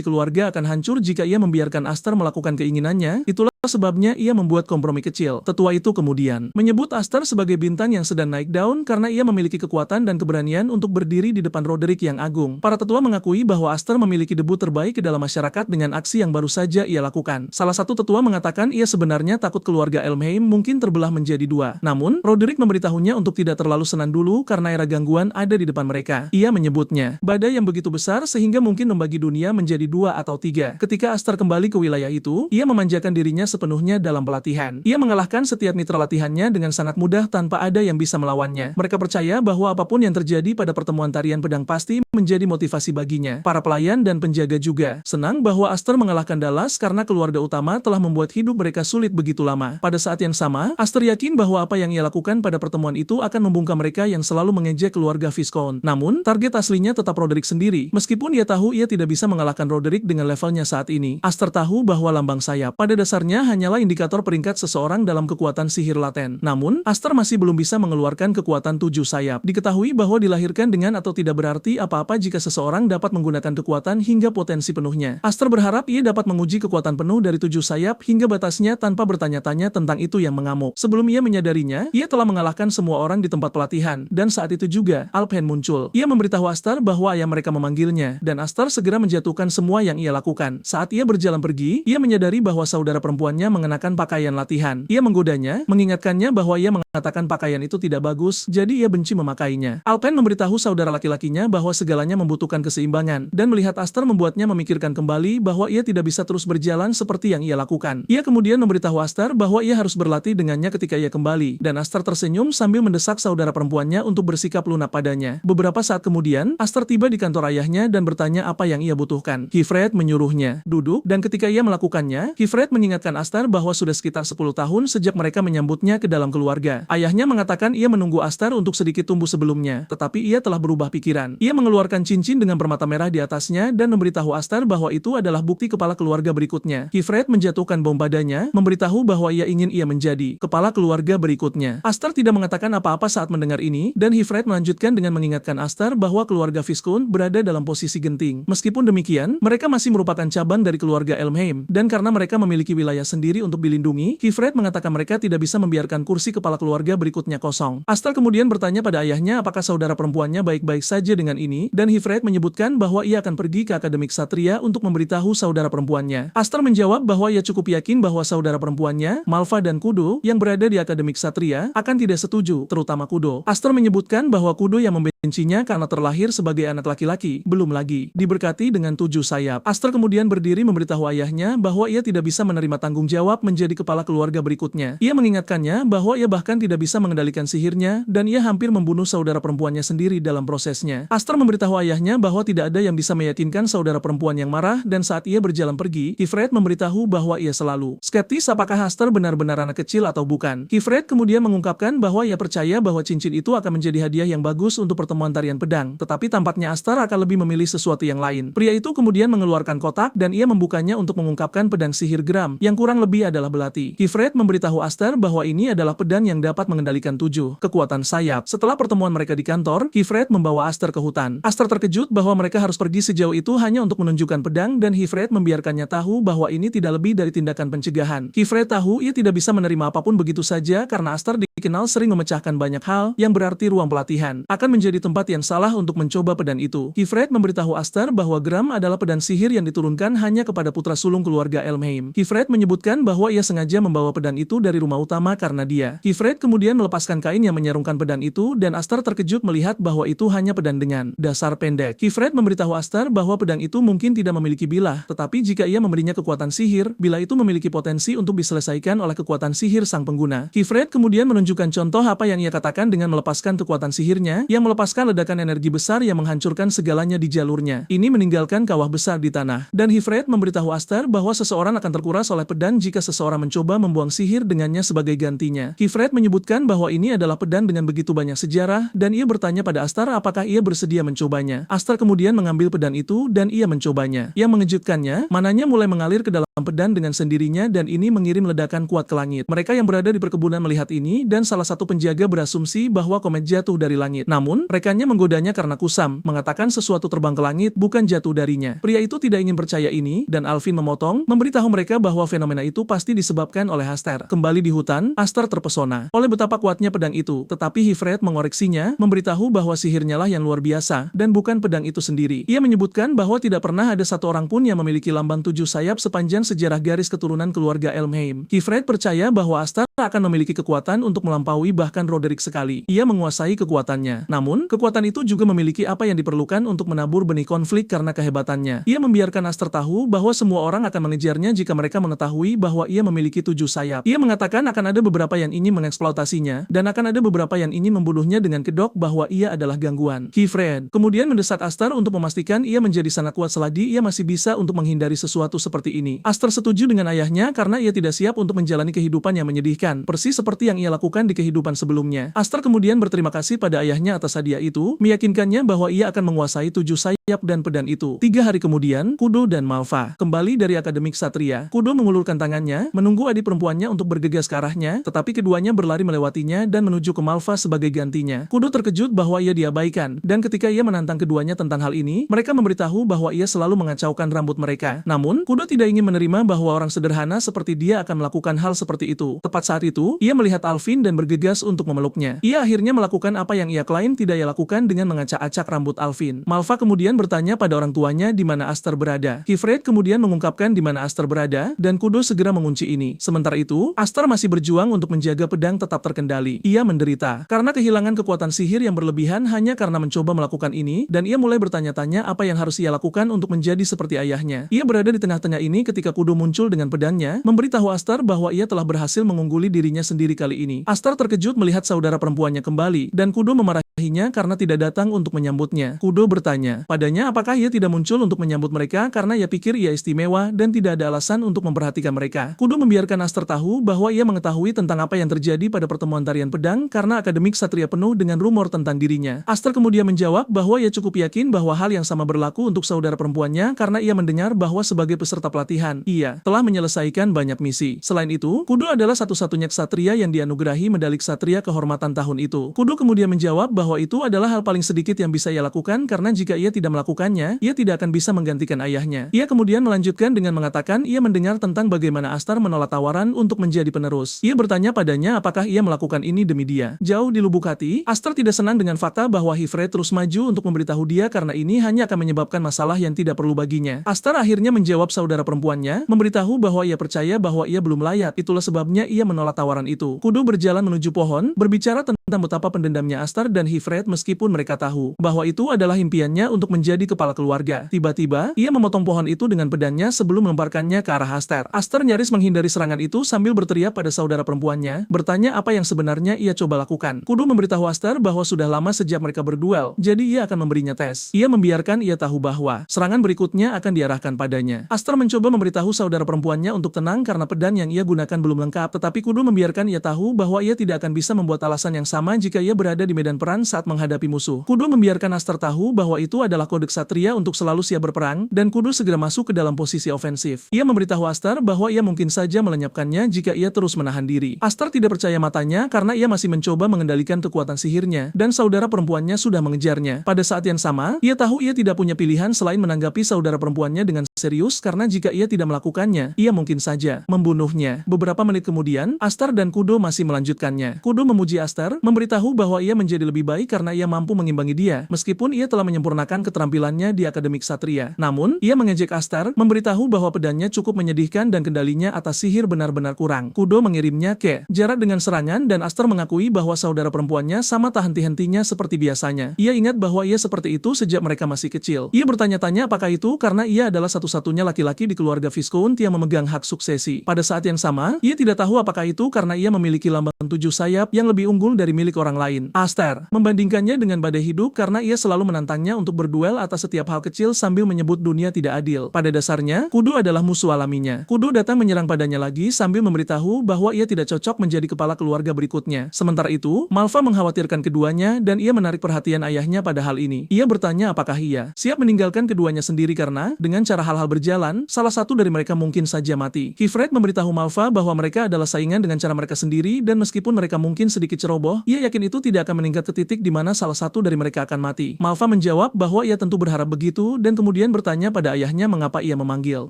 Speaker 1: keluarga akan hancur jika ia membiarkan Aster melakukan keinginannya. Itulah sebabnya ia membuat kompromi kecil. Tetua itu kemudian menyebut Aster sebagai bintang yang sedang naik daun karena ia memiliki kekuatan dan keberanian untuk berdiri di depan Roderick yang agung. Para tetua mengakui bahwa Aster memiliki debu terbaik ke dalam masyarakat dengan aksi yang baru saja ia lakukan. Salah satu tetua mengatakan ia sebenarnya takut keluarga Elmheim mungkin terbelah menjadi dua. Namun, Roderick memberitahunya untuk tidak terlalu senang dulu karena era gangguan ada di depan mereka. Ia menyebutnya badai yang begitu besar sehingga mungkin membagi dunia menjadi dua atau tiga. Ketika Aster kembali ke wilayah itu, ia memanjakan dirinya sepenuhnya dalam pelatihan. Ia mengalahkan setiap mitra latihannya dengan sangat mudah tanpa ada yang bisa melawannya. Mereka percaya bahwa apapun yang terjadi pada pertemuan tarian pedang pasti menjadi motivasi baginya. Para pelayan dan penjaga juga senang bahwa Aster mengalahkan Dallas karena keluarga utama telah membuat hidup mereka sulit begitu lama. Pada saat yang sama, Aster yakin bahwa apa yang ia lakukan pada pertemuan itu akan membungkam mereka yang selalu mengejek keluarga Viscount. Namun, target aslinya tetap Roderick sendiri. Meskipun ia tahu ia tidak bisa mengalahkan Roderick dengan levelnya saat ini. Aster tahu bahwa lambang sayap pada dasarnya hanyalah indikator peringkat seseorang dalam kekuatan sihir laten. Namun, Aster masih belum bisa mengeluarkan kekuatan 7 sayap. Diketahui bahwa dilahirkan dengan atau tidak berarti apa-apa jika seseorang dapat menggunakan kekuatan hingga potensi penuhnya. Aster berharap ia dapat menguji kekuatan penuh dari 7 sayap hingga batasnya tanpa bertanya-tanya tentang itu yang mengamuk. Sebelum ia menyadarinya, ia telah mengalahkan semua orang di tempat pelatihan, dan saat itu juga, Alphen muncul. Ia memberitahu Aster bahwa ayah mereka memanggilnya, dan Aster segera menjatuhkan semua yang ia lakukan. Saat ia berjalan pergi, ia menyadari bahwa saudara perempuannya mengenakan pakaian latihan. Ia menggodanya, mengingatkannya bahwa ia mengatakan pakaian itu tidak bagus, jadi ia benci memakainya. Alphen memberitahu saudara laki-lakinya bahwa segalanya membutuhkan keseimbangan, dan melihat Aster membuatnya memikirkan kembali bahwa ia tidak bisa terus berjalan seperti yang ia lakukan. Ia kemudian memberitahu Aster bahwa ia harus berlatih dengannya ketika ia kembali, dan Aster tersenyum sambil mendesak saudara perempuannya untuk bersikap lunak padanya. Beberapa saat kemudian, Aster tiba di kantor ayahnya dan bertanya apa yang ia butuhkan. Hifred menyuruhnya duduk, dan ketika ia melakukannya, Hifred mengingatkan Aster bahwa sudah sekitar 10 tahun sejak mereka menyambutnya ke dalam keluarga. Ayahnya mengatakan ia menunggu Aster untuk sedikit tumbuh sebelumnya, tetapi ia telah berubah pikiran. Ia mengeluarkan cincin dengan permata merah di atasnya dan memberitahu Aster bahwa itu adalah bukti kepala keluarga berikutnya. Hifred menjatuhkan bom padanya, memberitahu bahwa ia ingin ia menjadi kepala keluarga berikutnya. Aster tidak mengatakan apa-apa saat mendengar ini, dan Hifred melanjutkan dengan mengingatkan Aster bahwa keluarga Viscount berada dalam posisi genting. Meskipun demikian, mereka masih merupakan cabang dari keluarga Elmheim, dan karena mereka memiliki wilayah sendiri untuk dilindungi, Hifred mengatakan mereka tidak bisa membiarkan kursi kepala keluarga berikutnya kosong. Aster kemudian bertanya pada ayahnya apakah saudara perempuannya baik-baik saja dengan ini, dan Hifred menyebutkan bahwa ia akan pergi ke Akademik Satria untuk memberitahu saudara perempuannya. Aster menjawab bahwa ia cukup yakin bahwa saudara perempuannya, Malva dan Kudo, yang berada di Akademik Satria, akan tidak setuju, terutama Kudo. Aster menyebutkan bahwa Kudo yang membencinya karena terlahir sebagai anak laki-laki, belum lagi diberkati dengan 7 sayap. Aster kemudian berdiri memberitahu ayahnya bahwa ia tidak bisa menerima tanggung jawab menjadi kepala keluarga berikutnya. Ia mengingatkannya bahwa ia bahkan tidak bisa mengendalikan sihirnya, dan ia hampir membunuh saudara perempuannya sendiri dalam prosesnya. Aster memberitahu ayahnya bahwa tidak ada yang bisa meyakinkan saudara perempuan yang marah, dan saat ia berjalan pergi, Hifred memberitahu bahwa ia selalu skeptis apakah Aster benar-benar anak kecil atau bukan. Hifred kemudian mengungkapkan bahwa ia percaya bahwa cincin itu akan menjadi hadiah yang bagus untuk pertemuan tarian pedang, tetapi tampaknya Aster akan lebih memilih sesuatu yang lain. Pria itu kemudian mengeluarkan kotak dan ia membukanya untuk mengungkapkan pedang sihir Gram, yang kurang lebih adalah belati. Hifred memberitahu Aster bahwa ini adalah pedang yang dapat mengendalikan 7 kekuatan sayap. Setelah pertemuan mereka di kantor, Hifred membawa Aster ke hutan. Aster terkejut bahwa mereka harus pergi sejauh itu hanya untuk menunjukkan pedang, dan Hifred membiarkannya tahu bahwa ini tidak lebih dari tindakan pencegahan. Hifred tahu ia tidak bisa menerima apapun begitu saja karena Aster dikenal sering memecahkan banyak hal yang berarti ruang pelatihan akan menjadi tempat yang salah untuk mencoba pedang itu. Kifred memberitahu Aster bahwa Gram adalah pedang sihir yang diturunkan hanya kepada putra sulung keluarga Elmheim. Kifred menyebutkan bahwa ia sengaja membawa pedang itu dari rumah utama karena dia. Kifred kemudian melepaskan kain yang menyarungkan pedang itu dan Aster terkejut melihat bahwa itu hanya pedang dengan dasar pendek. Kifred memberitahu Aster bahwa pedang itu mungkin tidak memiliki bilah, tetapi jika ia memberinya kekuatan sihir, bilah itu memiliki potensi untuk diselesaikan oleh kekuatan sihir sang pengguna. Kifred kemudian menunjukkan contoh apa yang ia katakan dengan melepaskan kekuatan sihirnya, yang melepaskan ledakan energi besar yang menghancurkan segalanya di jalurnya. Ini meninggalkan kawah besar di tanah. Dan Kifred memberitahu Aster bahwa seseorang akan terkuras oleh pedang jika seseorang mencoba membuang sihir dengannya sebagai gantinya. Kifred menyebutkan bahwa ini adalah pedang dengan begitu banyak sejarah, dan ia bertanya pada Aster apakah ia bersedia mencobanya. Aster kemudian mengambil pedang itu dan ia mencobanya. Yang mengejutkannya, mananya mulai mengalir ke dalam pedang dengan sendirinya dan ini mengirim ledakan kuat ke langit. Mereka yang berada di perkebunan melihat ini dan salah satu penjaga berasumsi bahwa komet jatuh dari langit. Namun, rekannya menggodanya karena kusam, mengatakan sesuatu terbang ke langit bukan jatuh darinya. Pria itu tidak ingin percaya ini dan Alvin memotong, memberitahu mereka bahwa fenomena itu pasti disebabkan oleh Aster. Kembali di hutan, Aster terpesona oleh betapa kuatnya pedang itu, tetapi Kifred mengoreksinya, memberitahu bahwa sihirnya lah yang luar biasa dan bukan pedang itu sendiri. Ia menyebutkan bahwa tidak pernah ada satu orang pun yang memiliki lambang 7 sayap sepanjang sejarah garis keturunan keluarga Elmheim. Kifred percaya bahwa Aster akan memiliki kekuatan untuk melampaui bahkan Roderick sekali. Ia menguasai kekuatannya. Namun, kekuatan itu juga memiliki apa yang diperlukan untuk menabur benih konflik karena kehebatannya. Ia membiarkan Aster tahu bahwa semua orang akan mengejarnya jika mereka mengetahui bahwa ia memiliki 7 sayap. Ia mengatakan akan ada beberapa yang ingin mengeksploitasinya dan akan ada beberapa yang ingin membunuhnya dengan kedok bahwa ia adalah gangguan. Kifred kemudian mendesak Aster untuk memastikan ia menjadi sangat kuat selagi ia masih bisa untuk menghindari sesuatu seperti ini. Aster setuju dengan ayahnya karena ia tidak siap untuk menjalani kehidupan yang menyedihkan, persis seperti yang ia lakukan di kehidupan sebelumnya. Aster kemudian berterima kasih pada ayahnya atas hadiah itu, meyakinkannya bahwa ia akan menguasai 7 sayap dan pedang itu. 3 hari kemudian, Kudo dan Malva kembali dari Akademi Ksatria. Kudo mengulurkan tangannya, menunggu adik perempuannya untuk bergegas ke arahnya, tetapi keduanya berlari melewatinya dan menuju ke Malva sebagai gantinya. Kudo terkejut bahwa ia diabaikan, dan ketika ia menantang keduanya tentang hal ini, mereka memberitahu bahwa ia selalu mengacaukan rambut mereka. Namun, Kudo tidak ingin menerima bahwa orang sederhana seperti dia akan melakukan hal seperti itu. Tepat saat itu, ia melihat Alvin dan bergegas untuk memeluknya. Ia akhirnya melakukan apa yang ia klaim tidak ia lakukan dengan mengacak-acak rambut Alvin. Malva kemudian bertanya pada orang tuanya di mana Aster berada. Kifred kemudian mengungkapkan di mana Aster berada, dan Kudo segera mengunci ini. Sementara itu, Aster masih berjuang untuk menjaga pedang tetap terkendali. Ia menderita karena kehilangan kekuatan sihir yang berlebihan hanya karena mencoba melakukan ini, dan ia mulai bertanya-tanya apa yang harus ia lakukan untuk menjadi seperti ayahnya. Ia berada di tengah-tengah ini ketika Kudo muncul dengan pedangnya, memberitahu Aster bahwa ia telah berhasil mengungguli dirinya sendiri kali ini. Aster terkejut melihat saudara perempuannya kembali, dan Kudo memarahinya karena tidak datang untuk menyambutnya. Kudo bertanya padanya apakah ia tidak muncul untuk menyambut mereka karena ia pikir ia istimewa dan tidak ada alasan untuk memperhatikan mereka. Kudo membiarkan Aster tahu bahwa ia mengetahui tentang apa yang terjadi pada pertemuan tarian pedang karena Akademi Ksatria penuh dengan rumor tentang dirinya. Aster kemudian menjawab bahwa ia cukup yakin bahwa hal yang sama berlaku untuk saudara perempuannya karena ia mendengar bahwa sebagai peserta pelatihan, ia telah menyelesaikan banyak misi. Selain itu, Kudo adalah satu-satunya ksatria yang dianugerahi medali ksatria kehormatan tahun itu. Kudo kemudian menjawab bahwa itu adalah hal paling sedikit yang bisa ia lakukan karena jika ia tidak melakukannya, ia tidak akan bisa menggantikan ayahnya. Ia kemudian melanjutkan dengan mengatakan ia mendengar tentang bagaimana Aster menolak tawaran untuk menjadi penerus. Ia bertanya padanya apakah ia melakukan ini demi dia. Jauh di lubuk hati, Aster tidak senang dengan fakta bahwa Kifred terus maju untuk memberitahu dia karena ini hanya akan menyebabkan masalah yang tidak perlu baginya. Aster akhirnya menjawab saudara perempuannya, memberitahu bahwa ia percaya bahwa ia belum layak, itulah sebabnya ia menolak tawaran itu. Kudo berjalan menuju pohon, berbicara tentang betapa pendendamnya Aster dan Kifred meskipun mereka tahu bahwa itu adalah impiannya untuk menjadi kepala keluarga. Tiba-tiba, ia memotong pohon itu dengan pedangnya sebelum melemparkannya ke arah Aster. Aster nyaris menghindari serangan itu sambil berteriak pada saudara perempuannya, bertanya apa yang sebenarnya ia coba lakukan. Kudo memberitahu Aster bahwa sudah lama sejak mereka berduel, jadi ia akan memberinya tes. Ia membiarkan ia tahu bahwa serangan berikutnya akan diarahkan padanya. Aster mencoba memberitahu saudara perempuannya untuk tenang karena pedang yang ia gunakan belum lengkap, tetapi Kudo membiarkan ia tahu bahwa ia tidak akan bisa membuat alasan yang sama jika ia berada di medan perang saat menghadapi musuh. Kudo membiarkan Aster tahu bahwa itu adalah kode ksatria untuk selalu siap berperang, dan Kudo segera masuk ke dalam posisi ofensif. Ia memberitahu Aster bahwa ia mungkin saja melenyapkannya jika ia terus menahan diri. Aster tidak percaya matanya karena ia masih mencoba mengendalikan kekuatan sihirnya, dan saudara perempuannya sudah mengejarnya. Pada saat yang sama, ia tahu ia tidak punya pilihan selain menanggapi saudara perempuannya dengan serius karena jika ia tidak melakukannya, ia mungkin saja membunuhnya. Beberapa menit kemudian, Aster dan Kudo masih melanjutkannya. Kudo memuji Aster, memberitahu bahwa ia menjadi lebih baik karena ia mampu mengimbangi dia, meskipun ia telah menyempurnakan keterampilannya di Akademi Ksatria. Namun, ia mengejek Aster, memberitahu bahwa pedangnya cukup menyedihkan dan kendalinya atas sihir benar-benar kurang. Kudo mengirimnya ke jarak dengan serangan dan Aster mengakui bahwa saudara perempuannya sama tak henti-hentinya seperti biasanya. Ia ingat bahwa ia seperti itu sejak mereka masih kecil. Ia bertanya-tanya apakah itu karena ia adalah satu-satunya laki-laki di keluarga Viscount yang memegang hak suksesi. Pada saat yang sama, ia tidak tahu apakah itu karena ia memiliki lambang 7 sayap yang lebih unggul dari milik orang lain. Aster membandingkannya dengan badai hidup karena ia selalu menantangnya untuk berduel atas setiap hal kecil sambil menyebut dunia tidak adil. Pada dasarnya, Kudo adalah musuh alaminya. Kudo datang menyerang padanya lagi sambil memberitahu bahwa ia tidak cocok menjadi kepala keluarga berikutnya. Sementara itu, Malva mengkhawatirkan keduanya dan ia menarik perhatian ayahnya pada hal ini. Ia bertanya apakah ia siap meninggalkan keduanya sendiri karena, dengan cara hal-hal berjalan, salah satu dari mereka mungkin saja mati. Kifred memberitahu Malva bahwa mereka adalah saingan dengan cara mereka sendiri dan meskipun mereka mungkin sedikit ceroboh, ia yakin itu tidak akan meningkat ke titik di mana salah satu dari mereka akan mati. Malva menjawab bahwa ia tentu berharap begitu dan kemudian bertanya pada ayahnya mengapa ia memanggil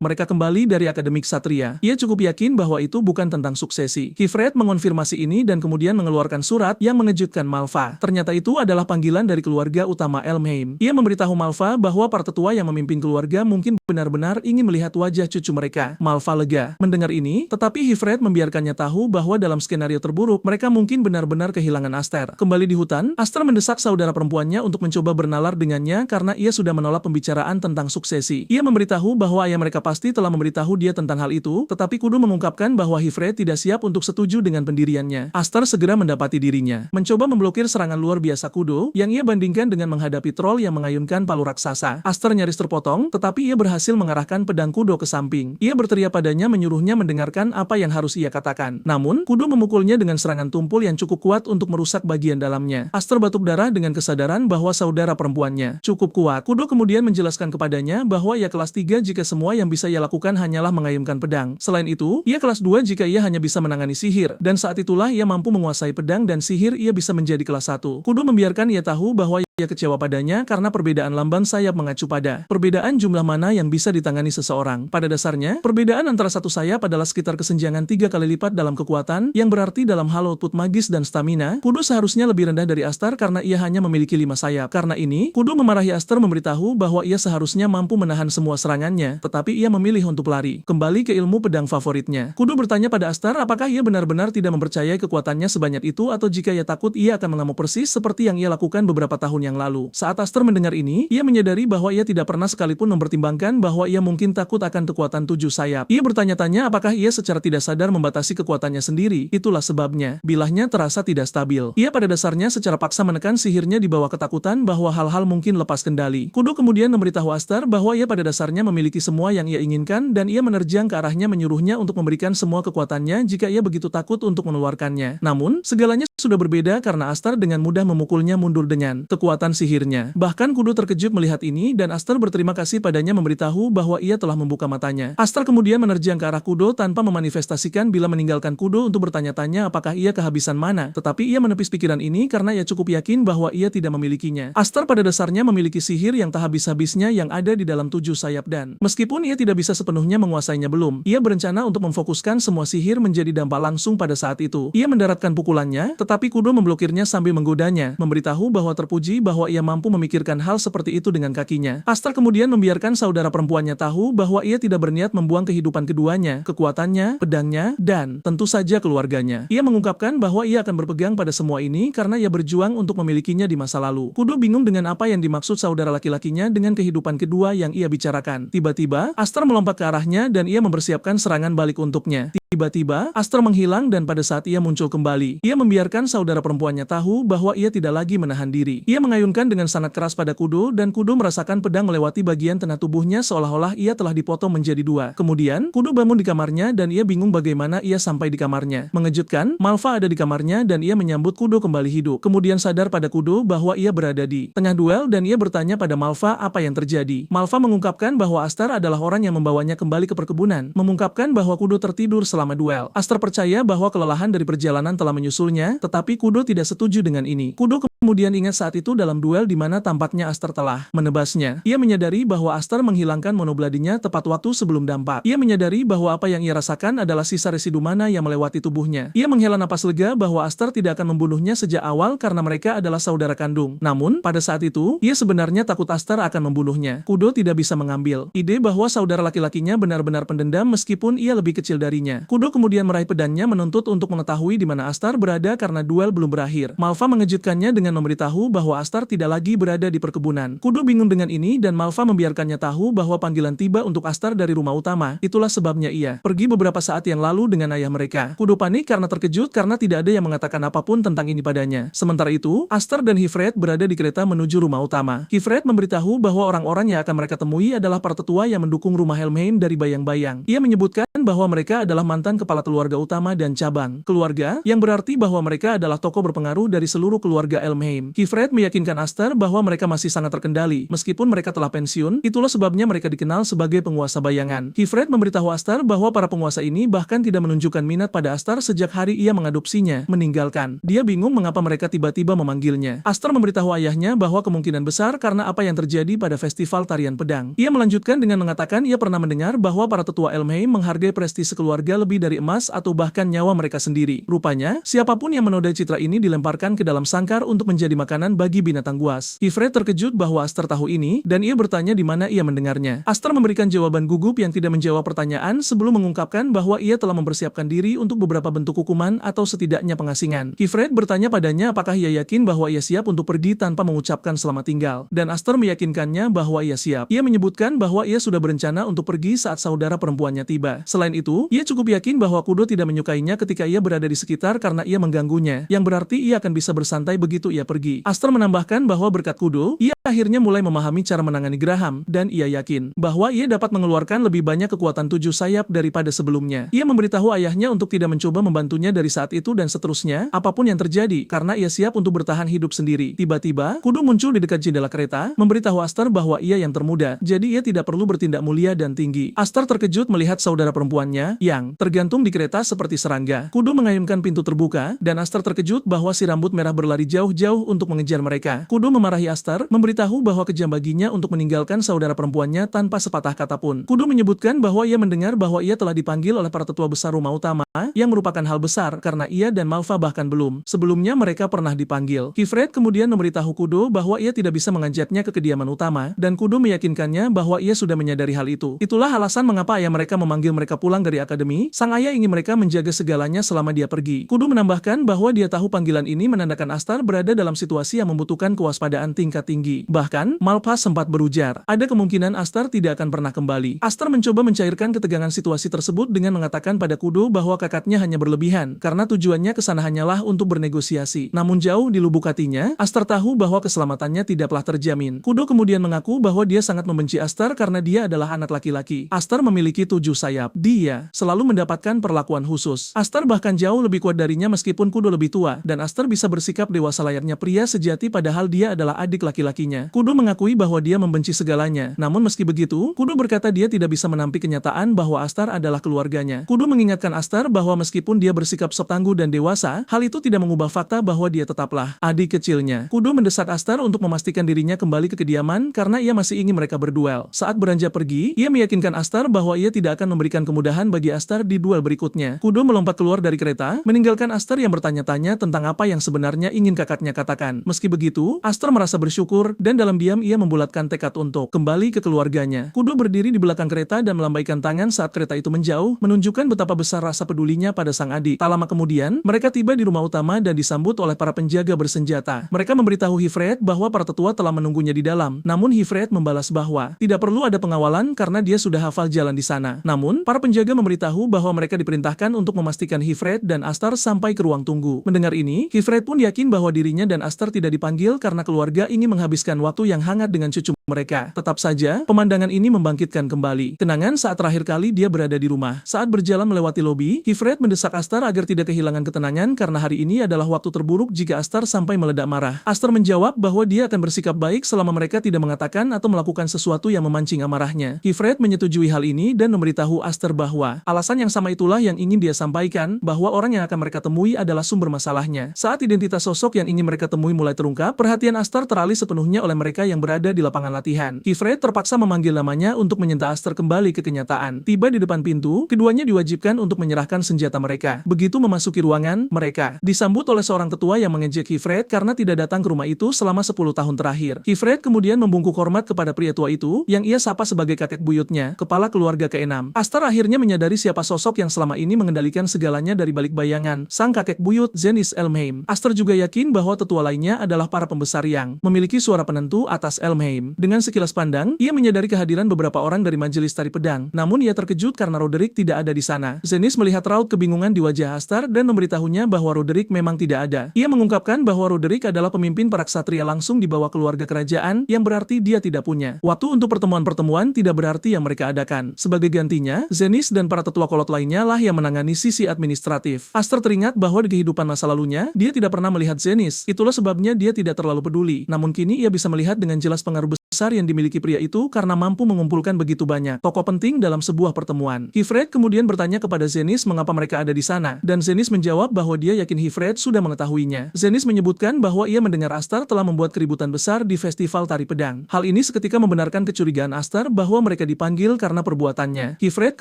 Speaker 1: mereka kembali dari Akademi Ksatria. Ia cukup yakin bahwa itu bukan tentang suksesi. Kifred mengonfirmasi ini dan kemudian mengeluarkan surat yang mengejutkan Malva. Ternyata itu adalah panggilan dari keluarga utama Elmheim. Ia memberitahu Malva bahwa para tetua yang memimpin keluarga mungkin benar-benar ingin melihat wajah cucu mereka. Malva lega mendengar ini, tetapi Hifred membiarkannya tahu bahwa dalam skenario terburuk, mereka mungkin benar-benar kehilangan Aster. Kembali di hutan, Aster mendesak saudara perempuannya untuk mencoba bernalar dengannya karena ia sudah menolak pembicaraan tentang suksesi. Ia memberitahu bahwa ayah mereka pasti telah memberitahu dia tentang hal itu, tetapi Kudo mengungkapkan bahwa Hifred tidak siap untuk setuju dengan pendiriannya. Aster segera mendapati dirinya mencoba memblokir serangan luar biasa Kudo, yang ia bandingkan dengan menghadapi troll yang mengayunkan palu raksasa. Aster nyaris terpotong, tetapi ia berhasil mengarahkan pedang Kudo ke samping. Ia berteriak padanya menyuruhnya mendengarkan apa yang harus ia katakan. Namun, Kudo memukulnya dengan serangan tumpul yang cukup kuat untuk merusak bagian dalamnya. Aster batuk darah dengan kesadaran bahwa saudara perempuannya cukup kuat. Kudo kemudian menjelaskan kepadanya bahwa ia kelas 3 jika semua yang bisa ia lakukan hanyalah mengayunkan pedang. Selain itu, ia kelas 2 jika ia hanya bisa menangani sihir, dan saat itulah ia mampu menguasai pedang dan sihir ia bisa menjadi kelas 1. Kudo membiarkan ia tahu bahwa ia kecewa padanya karena perbedaan lamban sayap mengacu pada perbedaan jumlah mana yang bisa ditangani seseorang. Pada dasarnya, perbedaan antara satu sayap adalah sekitar kesenjangan 3 kali lipat dalam kekuatan, yang berarti dalam hal output magis dan stamina, Kudo seharusnya lebih rendah dari Aster karena ia hanya memiliki 5 sayap. Karena ini, Kudo memarahi Aster memberitahu bahwa ia seharusnya mampu menahan semua serangannya, tetapi ia memilih untuk lari kembali ke ilmu pedang favoritnya. Kudo bertanya pada Aster apakah ia benar-benar tidak mempercayai kekuatannya sebanyak itu atau jika ia takut ia akan mengamuk persis seperti yang ia lakukan beberapa tahun yang lalu. Saat Aster mendengar ini, ia menyadari bahwa ia tidak pernah sekalipun mempertimbangkan bahwa ia mungkin takut akan kekuatan 7 sayap. Ia bertanya-tanya apakah ia secara tidak sadar membatasi kekuatannya sendiri. Itulah sebabnya bilahnya terasa tidak stabil. Ia pada dasarnya secara paksa menekan sihirnya di bawah ketakutan bahwa hal-hal mungkin lepas kendali. Kudo kemudian memberitahu Aster bahwa ia pada dasarnya memiliki semua yang ia inginkan dan ia menerjang ke arahnya menyuruhnya untuk memberikan semua kekuatannya jika ia begitu takut untuk mengeluarkannya. Namun, segalanya sudah berbeda karena Aster dengan mudah memukulnya mundur dengan kekuatan sihirnya. Bahkan Kudo terkejut melihat ini dan Aster berterima kasih padanya memberitahu bahwa ia telah membuka matanya. Aster kemudian menerjang ke arah Kudo tanpa memanifestasikan bila meninggalkan Kudo untuk bertanya-tanya apakah ia kehabisan mana. Tetapi ia menepis pikiran ini karena ia cukup yakin bahwa ia tidak memilikinya. Aster pada dasarnya memiliki sihir yang tak habis-habisnya yang ada di dalam 7 sayap dan meskipun ia tidak bisa sepenuhnya menguasainya belum, ia berencana untuk memfokuskan semua sihir menjadi dampak langsung pada saat itu. Ia mendaratkan pukulannya, tetapi Kudo memblokirnya sambil menggodanya, memberitahu bahwa terpuji bahwa ia mampu memikirkan hal seperti itu dengan kakinya. Aster kemudian membiarkan saudara perempuannya tahu bahwa ia tidak berniat membuang kehidupan keduanya, kekuatannya, pedangnya, dan tentu saja keluarganya. Ia mengungkapkan bahwa ia akan berpegang pada semua ini karena ia berjuang untuk memilikinya di masa lalu. Kudo bingung dengan apa yang dimaksud saudara laki-lakinya dengan kehidupan kedua yang ia bicarakan. Tiba-tiba, Aster melompat ke arahnya dan ia mempersiapkan serangan balik untuknya. Tiba-tiba, Aster menghilang dan pada saat ia muncul kembali, ia membiarkan saudara perempuannya tahu bahwa ia tidak lagi menahan diri. Ia mengayunkan dengan sangat keras pada Kudo dan Kudo merasakan pedang melewati bagian tengah tubuhnya seolah-olah ia telah dipotong menjadi 2. Kemudian, Kudo bangun di kamarnya dan ia bingung bagaimana ia sampai di kamarnya. Mengejutkan, Malva ada di kamarnya dan ia menyambut Kudo kembali hidup. Kemudian sadar pada Kudo bahwa ia berada di tengah duel dan ia bertanya pada Malva apa yang terjadi. Malva mengungkapkan bahwa Aster adalah orang yang membawanya kembali ke perkebunan, mengungkapkan bahwa Kudo tertidur selama duel. Aster percaya bahwa kelelahan dari perjalanan telah menyusulnya, tetapi Kudo tidak setuju dengan ini. Kudo kemudian ingat saat itu dalam duel di mana tampaknya Aster telah menebasnya. Ia menyadari bahwa Aster menghilangkan monobladinya tepat waktu sebelum dampak. Ia menyadari bahwa apa yang ia rasakan adalah sisa residu mana yang melewati tubuhnya. Ia menghela napas lega bahwa Aster tidak akan membunuhnya sejak awal karena mereka adalah saudara kandung. Namun, pada saat itu, ia sebenarnya takut Aster akan membunuhnya. Kudo tidak bisa mengambil ide bahwa saudara laki-lakinya benar-benar pendendam meskipun ia lebih kecil darinya. Kudo kemudian meraih pedangnya menuntut untuk mengetahui di mana Aster berada karena duel belum berakhir. Malva mengejutkannya dengan memberitahu bahwa Aster tidak lagi berada di perkebunan. Kudo bingung dengan ini dan Malva membiarkannya tahu bahwa panggilan tiba untuk Aster dari rumah utama. Itulah sebabnya ia pergi beberapa saat yang lalu dengan ayah mereka. Kudo panik karena terkejut karena tidak ada yang mengatakan apapun tentang ini padanya. Sementara itu, Aster dan Hifred berada di kereta menuju rumah utama. Hifred memberitahu bahwa orang-orang yang akan mereka temui adalah para tetua yang mendukung rumah Helmheim dari bayang-bayang. Ia menyebutkan bahwa mereka adalah mantan kepala keluarga utama dan cabang keluarga, yang berarti bahwa mereka adalah tokoh berpengaruh dari seluruh keluarga Helmheim. Hifred meyakinkan Aster bahwa mereka masih sangat terkendali, meskipun mereka telah pensiun, itulah sebabnya mereka dikenal sebagai penguasa bayangan. Hifred memberitahu Aster bahwa para penguasa ini bahkan tidak menunjukkan minat pada Aster sejak hari ia mengadopsinya, meninggalkan. Dia bingung mengapa mereka tiba-tiba memanggilnya. Aster memberitahu ayahnya bahwa kemungkinan besar karena apa yang terjadi pada festival tarian pedang. Ia melanjutkan dengan mengatakan ia pernah mendengar bahwa para tetua Helmheim menghargai prestise keluarga lebih dari emas atau bahkan nyawa mereka sendiri. Rupanya, siapapun yang menodai citra ini dilemparkan ke dalam sangkar untuk menjadi makanan bagi binatang buas. Hifred terkejut bahwa Aster tahu ini, dan ia bertanya di mana ia mendengarnya. Aster memberikan jawaban gugup yang tidak menjawab pertanyaan sebelum mengungkapkan bahwa ia telah mempersiapkan diri untuk beberapa bentuk hukuman atau setidaknya pengasingan. Hifred bertanya padanya apakah ia yakin bahwa ia siap untuk pergi tanpa mengucapkan selamat tinggal, dan Aster meyakinkannya bahwa ia siap. Ia menyebutkan bahwa ia sudah berencana untuk pergi saat saudara perempuannya tiba. Selain itu, ia cukup yakin bahwa Kudo tidak menyukainya ketika ia berada di sekitar karena ia mengganggunya, yang berarti ia akan bisa bersantai begitu ia pergi. Aster menambahkan bahwa berkat Kudo, ia akhirnya mulai memahami cara menangani Graham, dan ia yakin bahwa ia dapat mengeluarkan lebih banyak kekuatan 7 sayap daripada sebelumnya. Ia memberitahu ayahnya untuk tidak mencoba membantunya dari saat itu dan seterusnya, apapun yang terjadi, karena ia siap untuk bertahan hidup sendiri. Tiba-tiba, Kudo muncul di dekat jendela kereta, memberitahu Aster bahwa ia yang termuda, jadi ia tidak perlu bertindak mulia dan tinggi. Aster terkejut melihat saudara perempuannya, yang tergantung di kereta seperti serangga. Kudo mengayunkan pintu terbuka, dan Aster terkejut bahwa si rambut merah berlari jauh-jauh untuk mengejar mereka. Kudo memarahi Aster, memberitahu bahwa kejam baginya untuk meninggalkan saudara perempuannya tanpa sepatah kata pun. Kudo menyebutkan bahwa ia mendengar bahwa ia telah dipanggil oleh para tetua besar rumah utama, yang merupakan hal besar karena ia dan Malva bahkan belum. Sebelumnya mereka pernah dipanggil. Hifred kemudian memberitahu Kudo bahwa ia tidak bisa mengajaknya ke kediaman utama, dan Kudo meyakinkannya bahwa ia sudah menyadari hal itu. Itulah alasan mengapa ayah mereka memanggil mereka pulang dari akademi. Sang ayah ingin mereka menjaga segalanya selama dia pergi. Kudo menambahkan bahwa dia tahu panggilan ini menandakan Aster berada dalam situasi yang membutuhkan kewaspadaan tingkat tinggi. Bahkan, Malva sempat berujar, ada kemungkinan Aster tidak akan pernah kembali. Aster mencoba mencairkan ketegangan situasi tersebut dengan mengatakan pada Kudo bahwa kakaknya hanya berlebihan, karena tujuannya kesana hanyalah untuk bernegosiasi. Namun jauh di lubuk hatinya, Aster tahu bahwa keselamatannya tidaklah terjamin. Kudo kemudian mengaku bahwa dia sangat membenci Aster karena dia adalah anak laki-laki. Aster memiliki 7 sayap. Dia selalu mendapatkan perlakuan khusus. Aster bahkan jauh lebih kuat darinya meskipun Kudo lebih tua, dan Aster bisa bersikap dewasa layaknya pria sejati padahal dia adalah adik laki-lakinya. Kudo mengakui bahwa dia membenci segalanya. Namun meski begitu, Kudo berkata dia tidak bisa menampik kenyataan bahwa Aster adalah keluarganya. Kudo mengingatkan Aster bahwa meskipun dia bersikap sok tangguh dan dewasa, hal itu tidak mengubah fakta bahwa dia tetaplah adik kecilnya. Kudo mendesak Aster untuk memastikan dirinya kembali ke kediaman karena ia masih ingin mereka berduel. Saat beranjak pergi, ia meyakinkan Aster bahwa ia tidak akan memberikan kemudahan bagi Aster di duel berikutnya. Kudo melompat keluar dari kereta, meninggalkan Aster yang bertanya-tanya tentang apa yang sebenarnya ingin kakaknya katakan. Meski begitu, Aster merasa bersyukur dan dalam diam ia membulatkan tekad untuk kembali ke keluarganya. Kudo berdiri di belakang kereta dan melambaikan tangan saat kereta itu menjauh, menunjukkan betapa besar rasa pedulinya pada sang adik. Tak lama kemudian, mereka tiba di rumah utama dan disambut oleh para penjaga bersenjata. Mereka memberitahu Hifred bahwa para tetua telah menunggunya di dalam. Namun Hifred membalas bahwa tidak perlu ada pengawalan karena dia sudah hafal jalan di sana. Namun, para penjaga memberitahu bahwa mereka diperintahkan untuk memastikan Hifred dan Aster sampai ke ruang tunggu. Mendengar ini, Hifred pun yakin bahwa dirinya dan Aster tidak dipanggil karena keluarga ingin menghabiskan waktu yang hangat dengan cucu mereka. Tetap saja, pemandangan ini membangkitkan kembali kenangan saat terakhir kali dia berada di rumah. Saat berjalan melewati lobi, Hifred mendesak Aster agar tidak kehilangan ketenangan karena hari ini adalah waktu terburuk jika Aster sampai meledak marah. Aster menjawab bahwa dia akan bersikap baik selama mereka tidak mengatakan atau melakukan sesuatu yang memancing amarahnya. Hifred menyetujui hal ini dan memberitahu Aster bahwa alasan yang sama itulah yang ingin dia sampaikan, bahwa orang yang akan mereka temui adalah sumber masalahnya. Saat identitas sosok yang ingin mereka temui mulai terungkap, perhatian Aster teralih sepenuhnya oleh mereka yang berada di lapangan latihan. Hifred terpaksa memanggil namanya untuk menyentuh Aster kembali ke kenyataan. Tiba di depan pintu, keduanya diwajibkan untuk menyerahkan senjata mereka. Begitu memasuki ruangan, mereka disambut oleh seorang tetua yang mengejek Hifred karena tidak datang ke rumah itu selama 10 tahun terakhir. Hifred kemudian membungkuk hormat kepada pria tua itu, yang ia sapa sebagai kakek buyutnya, kepala keluarga ke-6. Aster akhirnya menyadari siapa sosok yang selama ini mengendalikan segalanya dari balik bayangan sang kakek buyut Zenith Elmheim. Aster juga yakin bahwa tetua lainnya adalah para pembesar yang memiliki suara penentu atas Elmheim. Dengan sekilas pandang, ia menyadari kehadiran beberapa orang dari majelis tari pedang. Namun ia terkejut karena Roderick tidak ada di sana. Zenith melihat raut kebingungan di wajah Aster dan memberitahunya bahwa Roderick memang tidak ada. Ia mengungkapkan bahwa Roderick adalah pemimpin para ksatria langsung di bawah keluarga kerajaan, yang berarti dia tidak punya waktu untuk pertemuan-pertemuan tidak berarti yang mereka adakan. Sebagai gantinya, Zenith dan para tetua kolot lainnya lah yang menangani sisi administratif. Aster teringat bahwa di kehidupan masa lalunya, dia tidak pernah melihat Zenith. Itulah sebabnya dia tidak terlalu peduli. Namun kini ia bisa melihat dengan jelas pengaruh besar yang dimiliki pria itu karena mampu mengumpulkan begitu banyak tokoh penting dalam sebuah pertemuan. Hifred kemudian bertanya kepada Zenith mengapa mereka ada di sana, dan Zenith menjawab bahwa dia yakin Hifred sudah mengetahuinya. Zenith menyebutkan bahwa ia mendengar Aster telah membuat keributan besar di festival tari pedang. Hal ini seketika membenarkan kecurigaan Aster bahwa mereka dipanggil karena perbuatannya. Hifred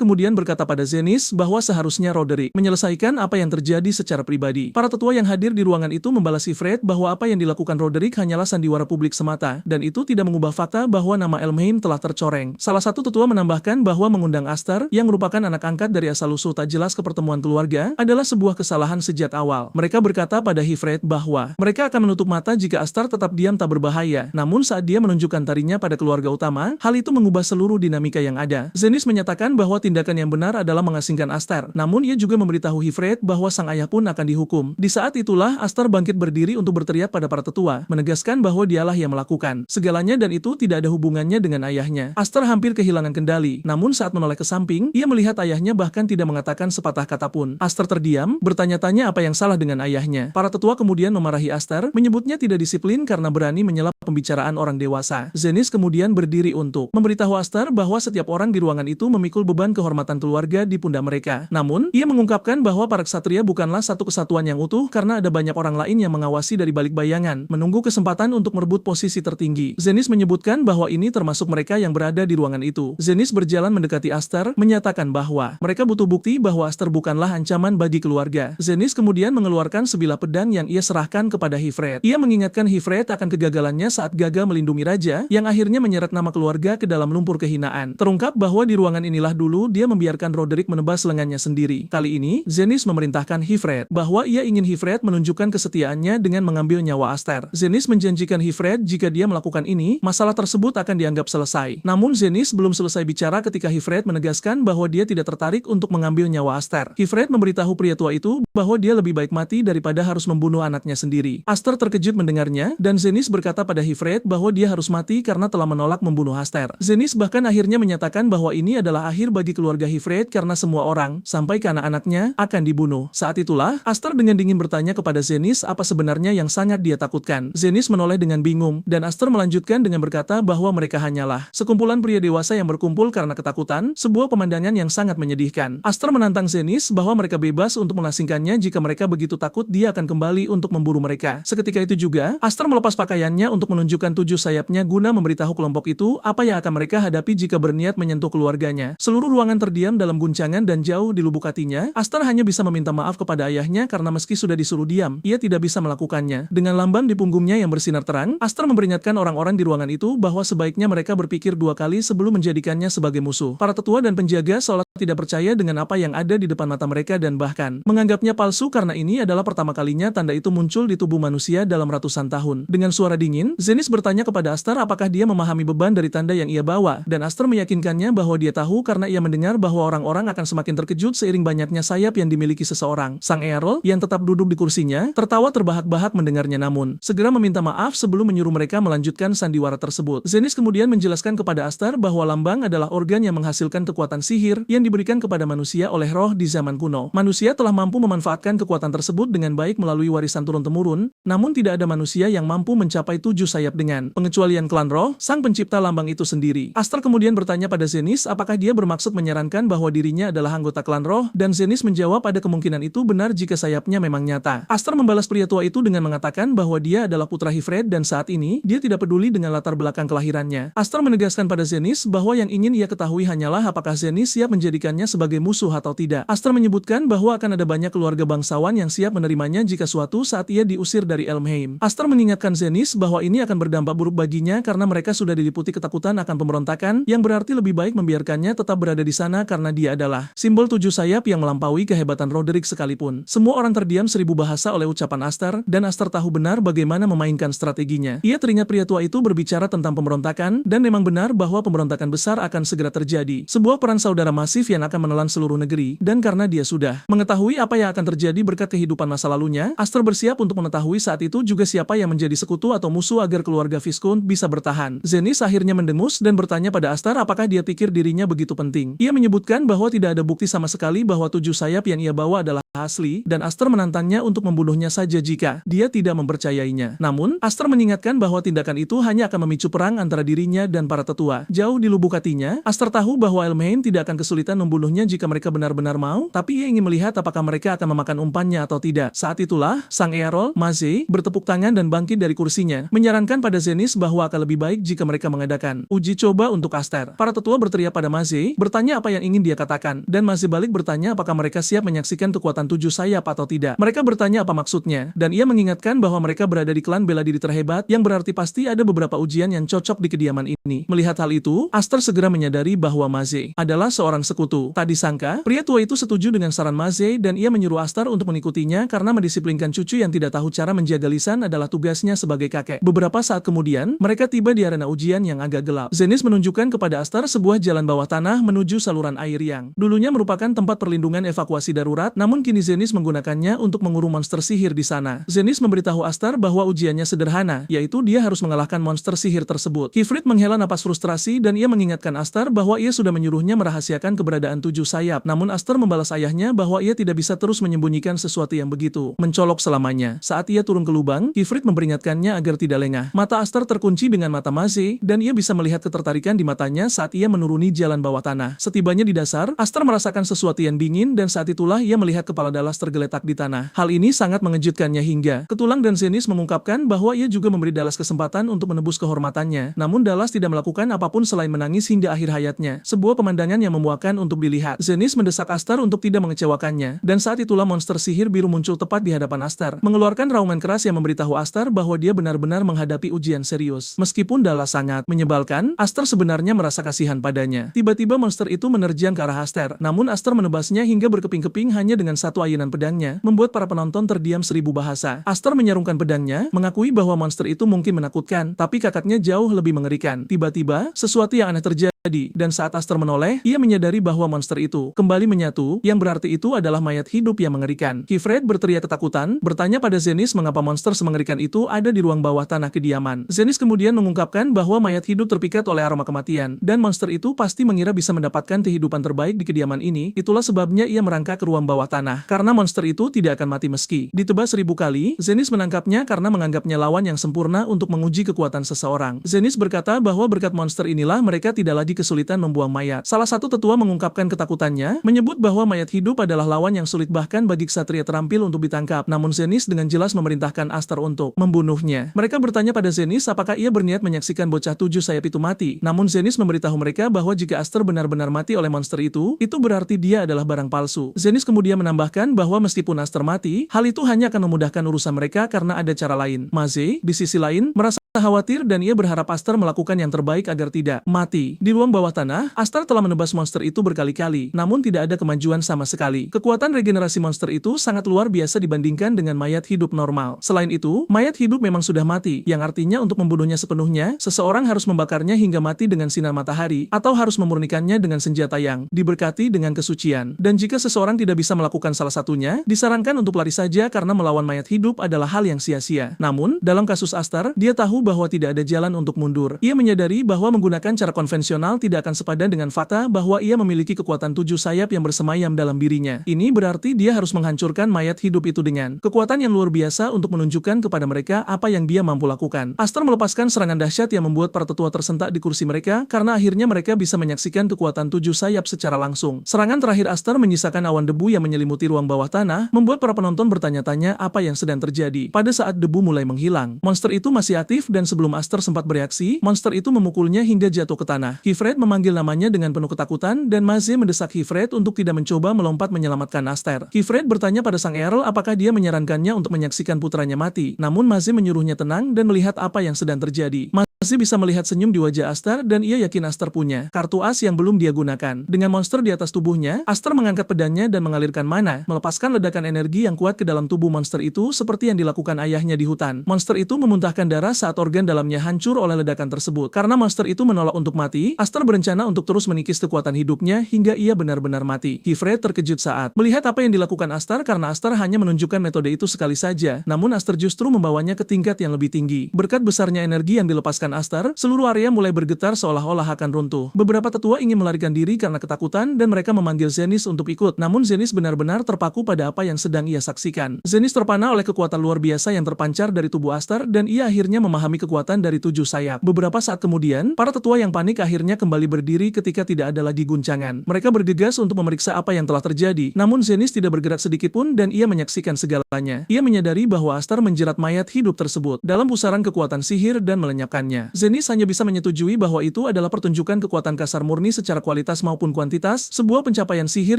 Speaker 1: kemudian berkata pada Zenith bahwa seharusnya Roderick menyelesaikan apa yang terjadi secara pribadi. Para tetua yang hadir di ruangan itu membalas Hifred bahwa apa yang dilakukan Roderick hanyalah sandiwara publik semata, dan itu tidak mengubah fakta bahwa nama Elmheim telah tercoreng. Salah satu tetua menambahkan bahwa mengundang Aster, yang merupakan anak angkat dari asal-usul tak jelas ke pertemuan keluarga, adalah sebuah kesalahan sejak awal. Mereka berkata pada Hifred bahwa mereka akan menutup mata jika Aster tetap diam tak berbahaya. Namun saat dia menunjukkan tarinya pada keluarga utama, hal itu mengubah seluruh dinamika yang ada. Zenith menyatakan bahwa tindakan yang benar adalah mengasingkan Aster. Namun ia juga memberitahu Hifred bahwa sang ayah pun akan dihukum. Di saat itulah Aster bangkit berdiri untuk berteriak pada para tetua, menegaskan bahwa dialah yang melakukan segalanya dan itu tidak ada hubungannya dengan ayahnya. Aster hampir kehilangan kendali, namun saat menoleh ke samping, ia melihat ayahnya bahkan tidak mengatakan sepatah kata pun. Aster terdiam, bertanya-tanya apa yang salah dengan ayahnya. Para tetua kemudian memarahi Aster, menyebutnya tidak disiplin karena berani menyela pembicaraan orang dewasa. Zenith kemudian berdiri untuk memberitahu Aster bahwa setiap orang di ruangan itu memikul beban kehormatan keluarga di pundak mereka. Namun, ia mengungkapkan bahwa para ksatria bukanlah satu kesatuan yang utuh karena ada banyak orang lain yang mengawasi dari balik bayangan, menunggu kesempatan untuk merebut posisi tertinggi. Zenith menyebutkan bahwa ini termasuk mereka yang berada di ruangan itu. Zenith berjalan mendekati Aster, menyatakan bahwa mereka butuh bukti bahwa Aster bukanlah ancaman bagi keluarga. Zenith kemudian mengeluarkan sebilah pedang yang ia serahkan kepada Hifred. Ia mengingatkan Hifred akan kegagalannya saat gagal melindungi raja, yang akhirnya menyeret nama keluarga ke dalam lumpur kehinaan. Terungkap bahwa di ruangan inilah dulu dia membiarkan Roderick menebas lengannya sendiri. Kali ini, Zenith memerintahkan Hifred bahwa ia ingin Hifred menunjukkan kesetiaannya dengan mengambil nyawa Aster. Zenith menjanjikan Hifred jika dia melakukan ini, masalah tersebut akan dianggap selesai. Namun Zenith belum selesai bicara ketika Hifred menegaskan bahwa dia tidak tertarik untuk mengambil nyawa Aster. Hifred memberitahu pria tua itu bahwa dia lebih baik mati daripada harus membunuh anaknya sendiri. Aster terkejut mendengarnya, dan Zenith berkata pada Hifred bahwa dia harus mati karena telah menolak membunuh Aster. Zenith bahkan akhirnya menyatakan bahwa ini adalah akhir bagi keluarga Hifred karena semua orang, sampai ke anak-anaknya, akan dibunuh. Saat itulah, Aster dengan dingin bertanya kepada Zenith apa sebenarnya yang sangat dia takutkan. Zenith menoleh dengan bingung, dan Aster melanjutkan dengan berkata bahwa mereka hanyalah sekumpulan pria dewasa yang berkumpul karena ketakutan, sebuah pemandangan yang sangat menyedihkan. Aster menantang Zenith bahwa mereka bebas untuk mengasingkannya jika mereka begitu takut dia akan kembali untuk memburu mereka. Seketika itu juga, Aster melepas pakaiannya untuk menunjukkan 7 sayapnya guna memberitahu kelompok itu apa yang akan mereka hadapi jika berniat menyentuh keluarganya. Seluruh ruangan terdiam dalam guncangan dan jauh di lubuk hatinya, Aster hanya bisa meminta maaf kepada ayahnya karena meski sudah disuruh diam, ia tidak bisa melakukannya. Dengan lambang di punggungnya yang bersinar terang, Aster memperingatkan orang-orang di ruangan itu bahwa sebaiknya mereka berpikir 2 kali sebelum menjadikannya sebagai musuh. Para tetua dan penjaga seolah tidak percaya dengan apa yang ada di depan mata mereka dan bahkan menganggapnya palsu karena ini adalah pertama kalinya tanda itu muncul di tubuh manusia dalam ratusan tahun. Dengan suara dingin, Zenith bertanya kepada Aster apakah dia memahami beban dari tanda yang ia bawa, dan Aster meyakinkannya bahwa dia tahu karena ia mendengar bahwa orang-orang akan semakin terkejut seiring banyaknya sayap yang dimiliki seseorang. Sang Earl, yang tetap duduk di kursinya, tertawa terbahak-bahak mendengarnya namun segera meminta maaf sebelum menyuruh mereka melanjutkan sandiwara tersebut. tersebut. Zenith kemudian menjelaskan kepada Astar bahwa lambang adalah organ yang menghasilkan kekuatan sihir yang diberikan kepada manusia oleh roh di zaman kuno. Manusia telah mampu memanfaatkan kekuatan tersebut dengan baik melalui warisan turun-temurun, namun tidak ada manusia yang mampu mencapai 7 sayap dengan pengecualian klan roh, sang pencipta lambang itu sendiri. Astar kemudian bertanya pada Zenith apakah dia bermaksud menyarankan bahwa dirinya adalah anggota klan roh, dan Zenith menjawab ada kemungkinan itu benar jika sayapnya memang nyata. Astar membalas pria tua itu dengan mengatakan bahwa dia adalah putra Hifred dan saat ini dia tidak peduli dengan latar belakang kelahirannya. Astar menegaskan pada Zenith bahwa yang ingin ia ketahui hanyalah apakah Zenith siap menjadikannya sebagai musuh atau tidak. Astar menyebutkan bahwa akan ada banyak keluarga bangsawan yang siap menerimanya jika suatu saat ia diusir dari Elmheim. Astar mengingatkan Zenith bahwa ini akan berdampak buruk baginya karena mereka sudah diliputi ketakutan akan pemberontakan, yang berarti lebih baik membiarkannya tetap berada di sana karena dia adalah simbol 7 sayap yang melampaui kehebatan Roderick sekalipun. Semua orang terdiam 1000 bahasa oleh ucapan Astar, dan Astar tahu benar bagaimana memainkan strateginya. Ia teringat pria tua itu berbicara tentang pemberontakan, dan memang benar bahwa pemberontakan besar akan segera terjadi. Sebuah perang saudara masif yang akan menelan seluruh negeri, dan karena dia sudah mengetahui apa yang akan terjadi berkat kehidupan masa lalunya, Astar bersiap untuk mengetahui saat itu juga siapa yang menjadi sekutu atau musuh agar keluarga Viscount bisa bertahan. Zenith akhirnya mendengus dan bertanya pada Astar apakah dia pikir dirinya begitu penting. Ia menyebutkan bahwa tidak ada bukti sama sekali bahwa 7 sayap yang ia bawa adalah asli, dan Astar menantangnya untuk membunuhnya saja jika dia tidak mempercayainya. Namun, Astar mengingatkan bahwa tindakan itu hanya akan memicu perang antara dirinya dan para tetua. Jauh di lubuk hatinya, Astar tahu bahwa Elmheim tidak akan kesulitan membunuhnya jika mereka benar-benar mau, tapi ia ingin melihat apakah mereka akan memakan umpannya atau tidak. Saat itulah, sang Earl, Maze, bertepuk tangan dan bangkit dari kursinya, menyarankan pada Zenith bahwa akan lebih baik jika mereka mengadakan uji coba untuk Astar. Para tetua berteriak pada Maze, bertanya apa yang ingin dia katakan, dan Maze balik bertanya apakah mereka siap menyaksikan kekuatan 7 sayap atau tidak. Mereka bertanya apa maksudnya, dan ia mengingatkan bahwa mereka berada di klan bela diri terhebat, yang berarti pasti ada beberapa ujian yang cocok di kediaman ini. Melihat hal itu, Astar segera menyadari bahwa Maze adalah seorang sekutu. Tak disangka, pria tua itu setuju dengan saran Maze, dan ia menyuruh Astar untuk mengikutinya karena mendisiplinkan cucu yang tidak tahu cara menjaga lisan adalah tugasnya sebagai kakek. Beberapa saat kemudian, mereka tiba di arena ujian yang agak gelap. Zenith menunjukkan kepada Astar sebuah jalan bawah tanah menuju saluran air yang dulunya merupakan tempat perlindungan evakuasi darurat, namun kini Zenith menggunakannya untuk mengurung monster sihir di sana. Zenith memberitahu Astar bahwa ujiannya sederhana, yaitu dia harus mengalahkan monster sihir tersebut. Hifred menghela napas frustrasi dan ia mengingatkan Astar bahwa ia sudah menyuruhnya merahasiakan keberadaan 7 sayap. Namun Astar membalas ayahnya bahwa ia tidak bisa terus menyembunyikan sesuatu yang begitu mencolok selamanya. Saat ia turun ke lubang, Hifred memperingatkannya agar tidak lengah. Mata Astar terkunci dengan mata Maze, dan ia bisa melihat ketertarikan di matanya saat ia menuruni jalan bawah tanah. Setibanya di dasar, Astar merasakan sesuatu yang dingin dan saat itulah ia melihat kepala Dallas tergeletak di tanah. Hal ini sangat mengejutkannya hingga Ketulang dan Zenith mengungkapkan bahwa ia juga memberi Dallas kesempatan untuk menebus kehormatannya. Namun Dallas tidak melakukan apapun selain menangis hingga akhir hayatnya. Sebuah pemandangan yang memuakkan untuk dilihat. Zenith mendesak Astar untuk tidak mengecewakannya, dan saat itulah monster sihir biru muncul tepat di hadapan Astar, mengeluarkan raungan keras yang memberitahu Astar bahwa dia benar-benar menghadapi ujian serius. Meskipun Dallas sangat menyebalkan, Astar sebenarnya merasa kasihan padanya. Tiba-tiba monster itu menerjang ke arah Astar, namun Astar menebasnya hingga berkeping-keping hanya dengan satu ayunan pedangnya, membuat para penonton terdiam 1000 bahasa. Astar menyarungkan pedangnya, mengakui bahwa monster itu mungkin menakutkan, tapi kakaknya jauh lebih mengerikan. Tiba-tiba, sesuatu yang aneh terjadi, dan saat Astar menoleh, ia menyadari bahwa monster itu kembali menyatu, yang berarti itu adalah mayat hidup yang mengerikan. Hifred berteriak ketakutan, bertanya pada Zenith mengapa monster semengerikan itu ada di ruang bawah tanah kediaman. Zenith kemudian mengungkapkan bahwa mayat hidup terpikat oleh aroma kematian, dan monster itu pasti mengira bisa mendapatkan kehidupan terbaik di kediaman ini. Itulah sebabnya ia merangkak ke ruang bawah tanah, karena monster itu tidak akan mati meski ditebas 1000 kali. Zenith menangkapnya karena menganggapnya lawan yang sempurna untuk menguji kekuatan seseorang. Zenith berkata bahwa berkat monster inilah mereka tidak lagi kesulitan membuang mayat. Salah satu tetua mengungkapkan ketakutannya, menyebut bahwa mayat hidup adalah lawan yang sulit bahkan bagi ksatria terampil untuk ditangkap. Namun Zenith dengan jelas memerintahkan Astar untuk membunuhnya. Mereka bertanya pada Zenith apakah ia berniat menyaksikan bocah 7 sayap itu mati. Namun Zenith memberitahu mereka bahwa jika Astar benar-benar mati oleh monster itu berarti dia adalah barang palsu. Zenith kemudian menambahkan bahwa meskipun Astar mati, hal itu hanya akan memudahkan urusan mereka karena ada cara lain. Maze, di sisi lain, merasa khawatir dan ia berharap Astar melakukan yang terbaik agar tidak mati. Di ruang bawah tanah, Astar telah menebas monster itu berkali-kali, namun tidak ada kemajuan sama sekali. Kekuatan regenerasi monster itu sangat luar biasa dibandingkan dengan mayat hidup normal. Selain itu, mayat hidup memang sudah mati, yang artinya untuk membunuhnya sepenuhnya, seseorang harus membakarnya hingga mati dengan sinar matahari, atau harus memurnikannya dengan senjata yang diberkati dengan kesucian. Dan jika seseorang tidak bisa melakukan salah satunya, disarankan untuk lari saja karena melawan mayat hidup adalah hal yang sia-sia. Namun, dalam kasus Astar, dia tahu tahu bahwa tidak ada jalan untuk mundur. Ia menyadari bahwa menggunakan cara konvensional tidak akan sepadan dengan fakta bahwa ia memiliki kekuatan 7 sayap yang bersemayam dalam dirinya. Ini berarti dia harus menghancurkan mayat hidup itu dengan kekuatan yang luar biasa untuk menunjukkan kepada mereka apa yang dia mampu lakukan. Aster melepaskan serangan dahsyat yang membuat para tetua tersentak di kursi mereka karena akhirnya mereka bisa menyaksikan kekuatan 7 sayap secara langsung. Serangan terakhir Aster menyisakan awan debu yang menyelimuti ruang bawah tanah, membuat para penonton bertanya-tanya apa yang sedang terjadi. Pada saat debu mulai menghilang, monster itu masih aktif dan sebelum Aster sempat bereaksi, monster itu memukulnya hingga jatuh ke tanah. Hifred memanggil namanya dengan penuh ketakutan dan Maze mendesak Hifred untuk tidak mencoba melompat menyelamatkan Aster. Hifred bertanya pada sang Earl apakah dia menyarankannya untuk menyaksikan putranya mati, namun Maze menyuruhnya tenang dan melihat apa yang sedang terjadi. Maze bisa melihat senyum di wajah Aster dan ia yakin Aster punya kartu as yang belum dia gunakan. Dengan monster di atas tubuhnya, Aster mengangkat pedangnya dan mengalirkan mana, melepaskan ledakan energi yang kuat ke dalam tubuh monster itu seperti yang dilakukan ayahnya di hutan. Monster itu memuntahkan darah saat organ dalamnya hancur oleh ledakan tersebut. Karena monster itu menolak untuk mati, Aster berencana untuk terus menikis kekuatan hidupnya hingga ia benar-benar mati. Hifred terkejut saat melihat apa yang dilakukan Aster karena Aster hanya menunjukkan metode itu sekali saja, namun Aster justru membawanya ke tingkat yang lebih tinggi. Berkat besarnya energi yang dilepaskan Aster, seluruh area mulai bergetar seolah-olah akan runtuh. Beberapa tetua ingin melarikan diri karena ketakutan dan mereka memanggil Zenith untuk ikut, namun Zenith benar-benar terpaku pada apa yang sedang ia saksikan. Zenith terpana oleh kekuatan luar biasa yang terpancar dari tubuh Aster dan ia akhirnya memahami kekuatan dari 7 sayap. Beberapa saat kemudian, para tetua yang panik akhirnya kembali berdiri ketika tidak ada lagi guncangan. Mereka bergegas untuk memeriksa apa yang telah terjadi, namun Zenith tidak bergerak sedikit pun dan ia menyaksikan segalanya. Ia menyadari bahwa Aster menjerat mayat hidup tersebut dalam pusaran kekuatan sihir dan melenyapkannya. Zenith hanya bisa menyetujui bahwa itu adalah pertunjukan kekuatan kasar murni secara kualitas maupun kuantitas, sebuah pencapaian sihir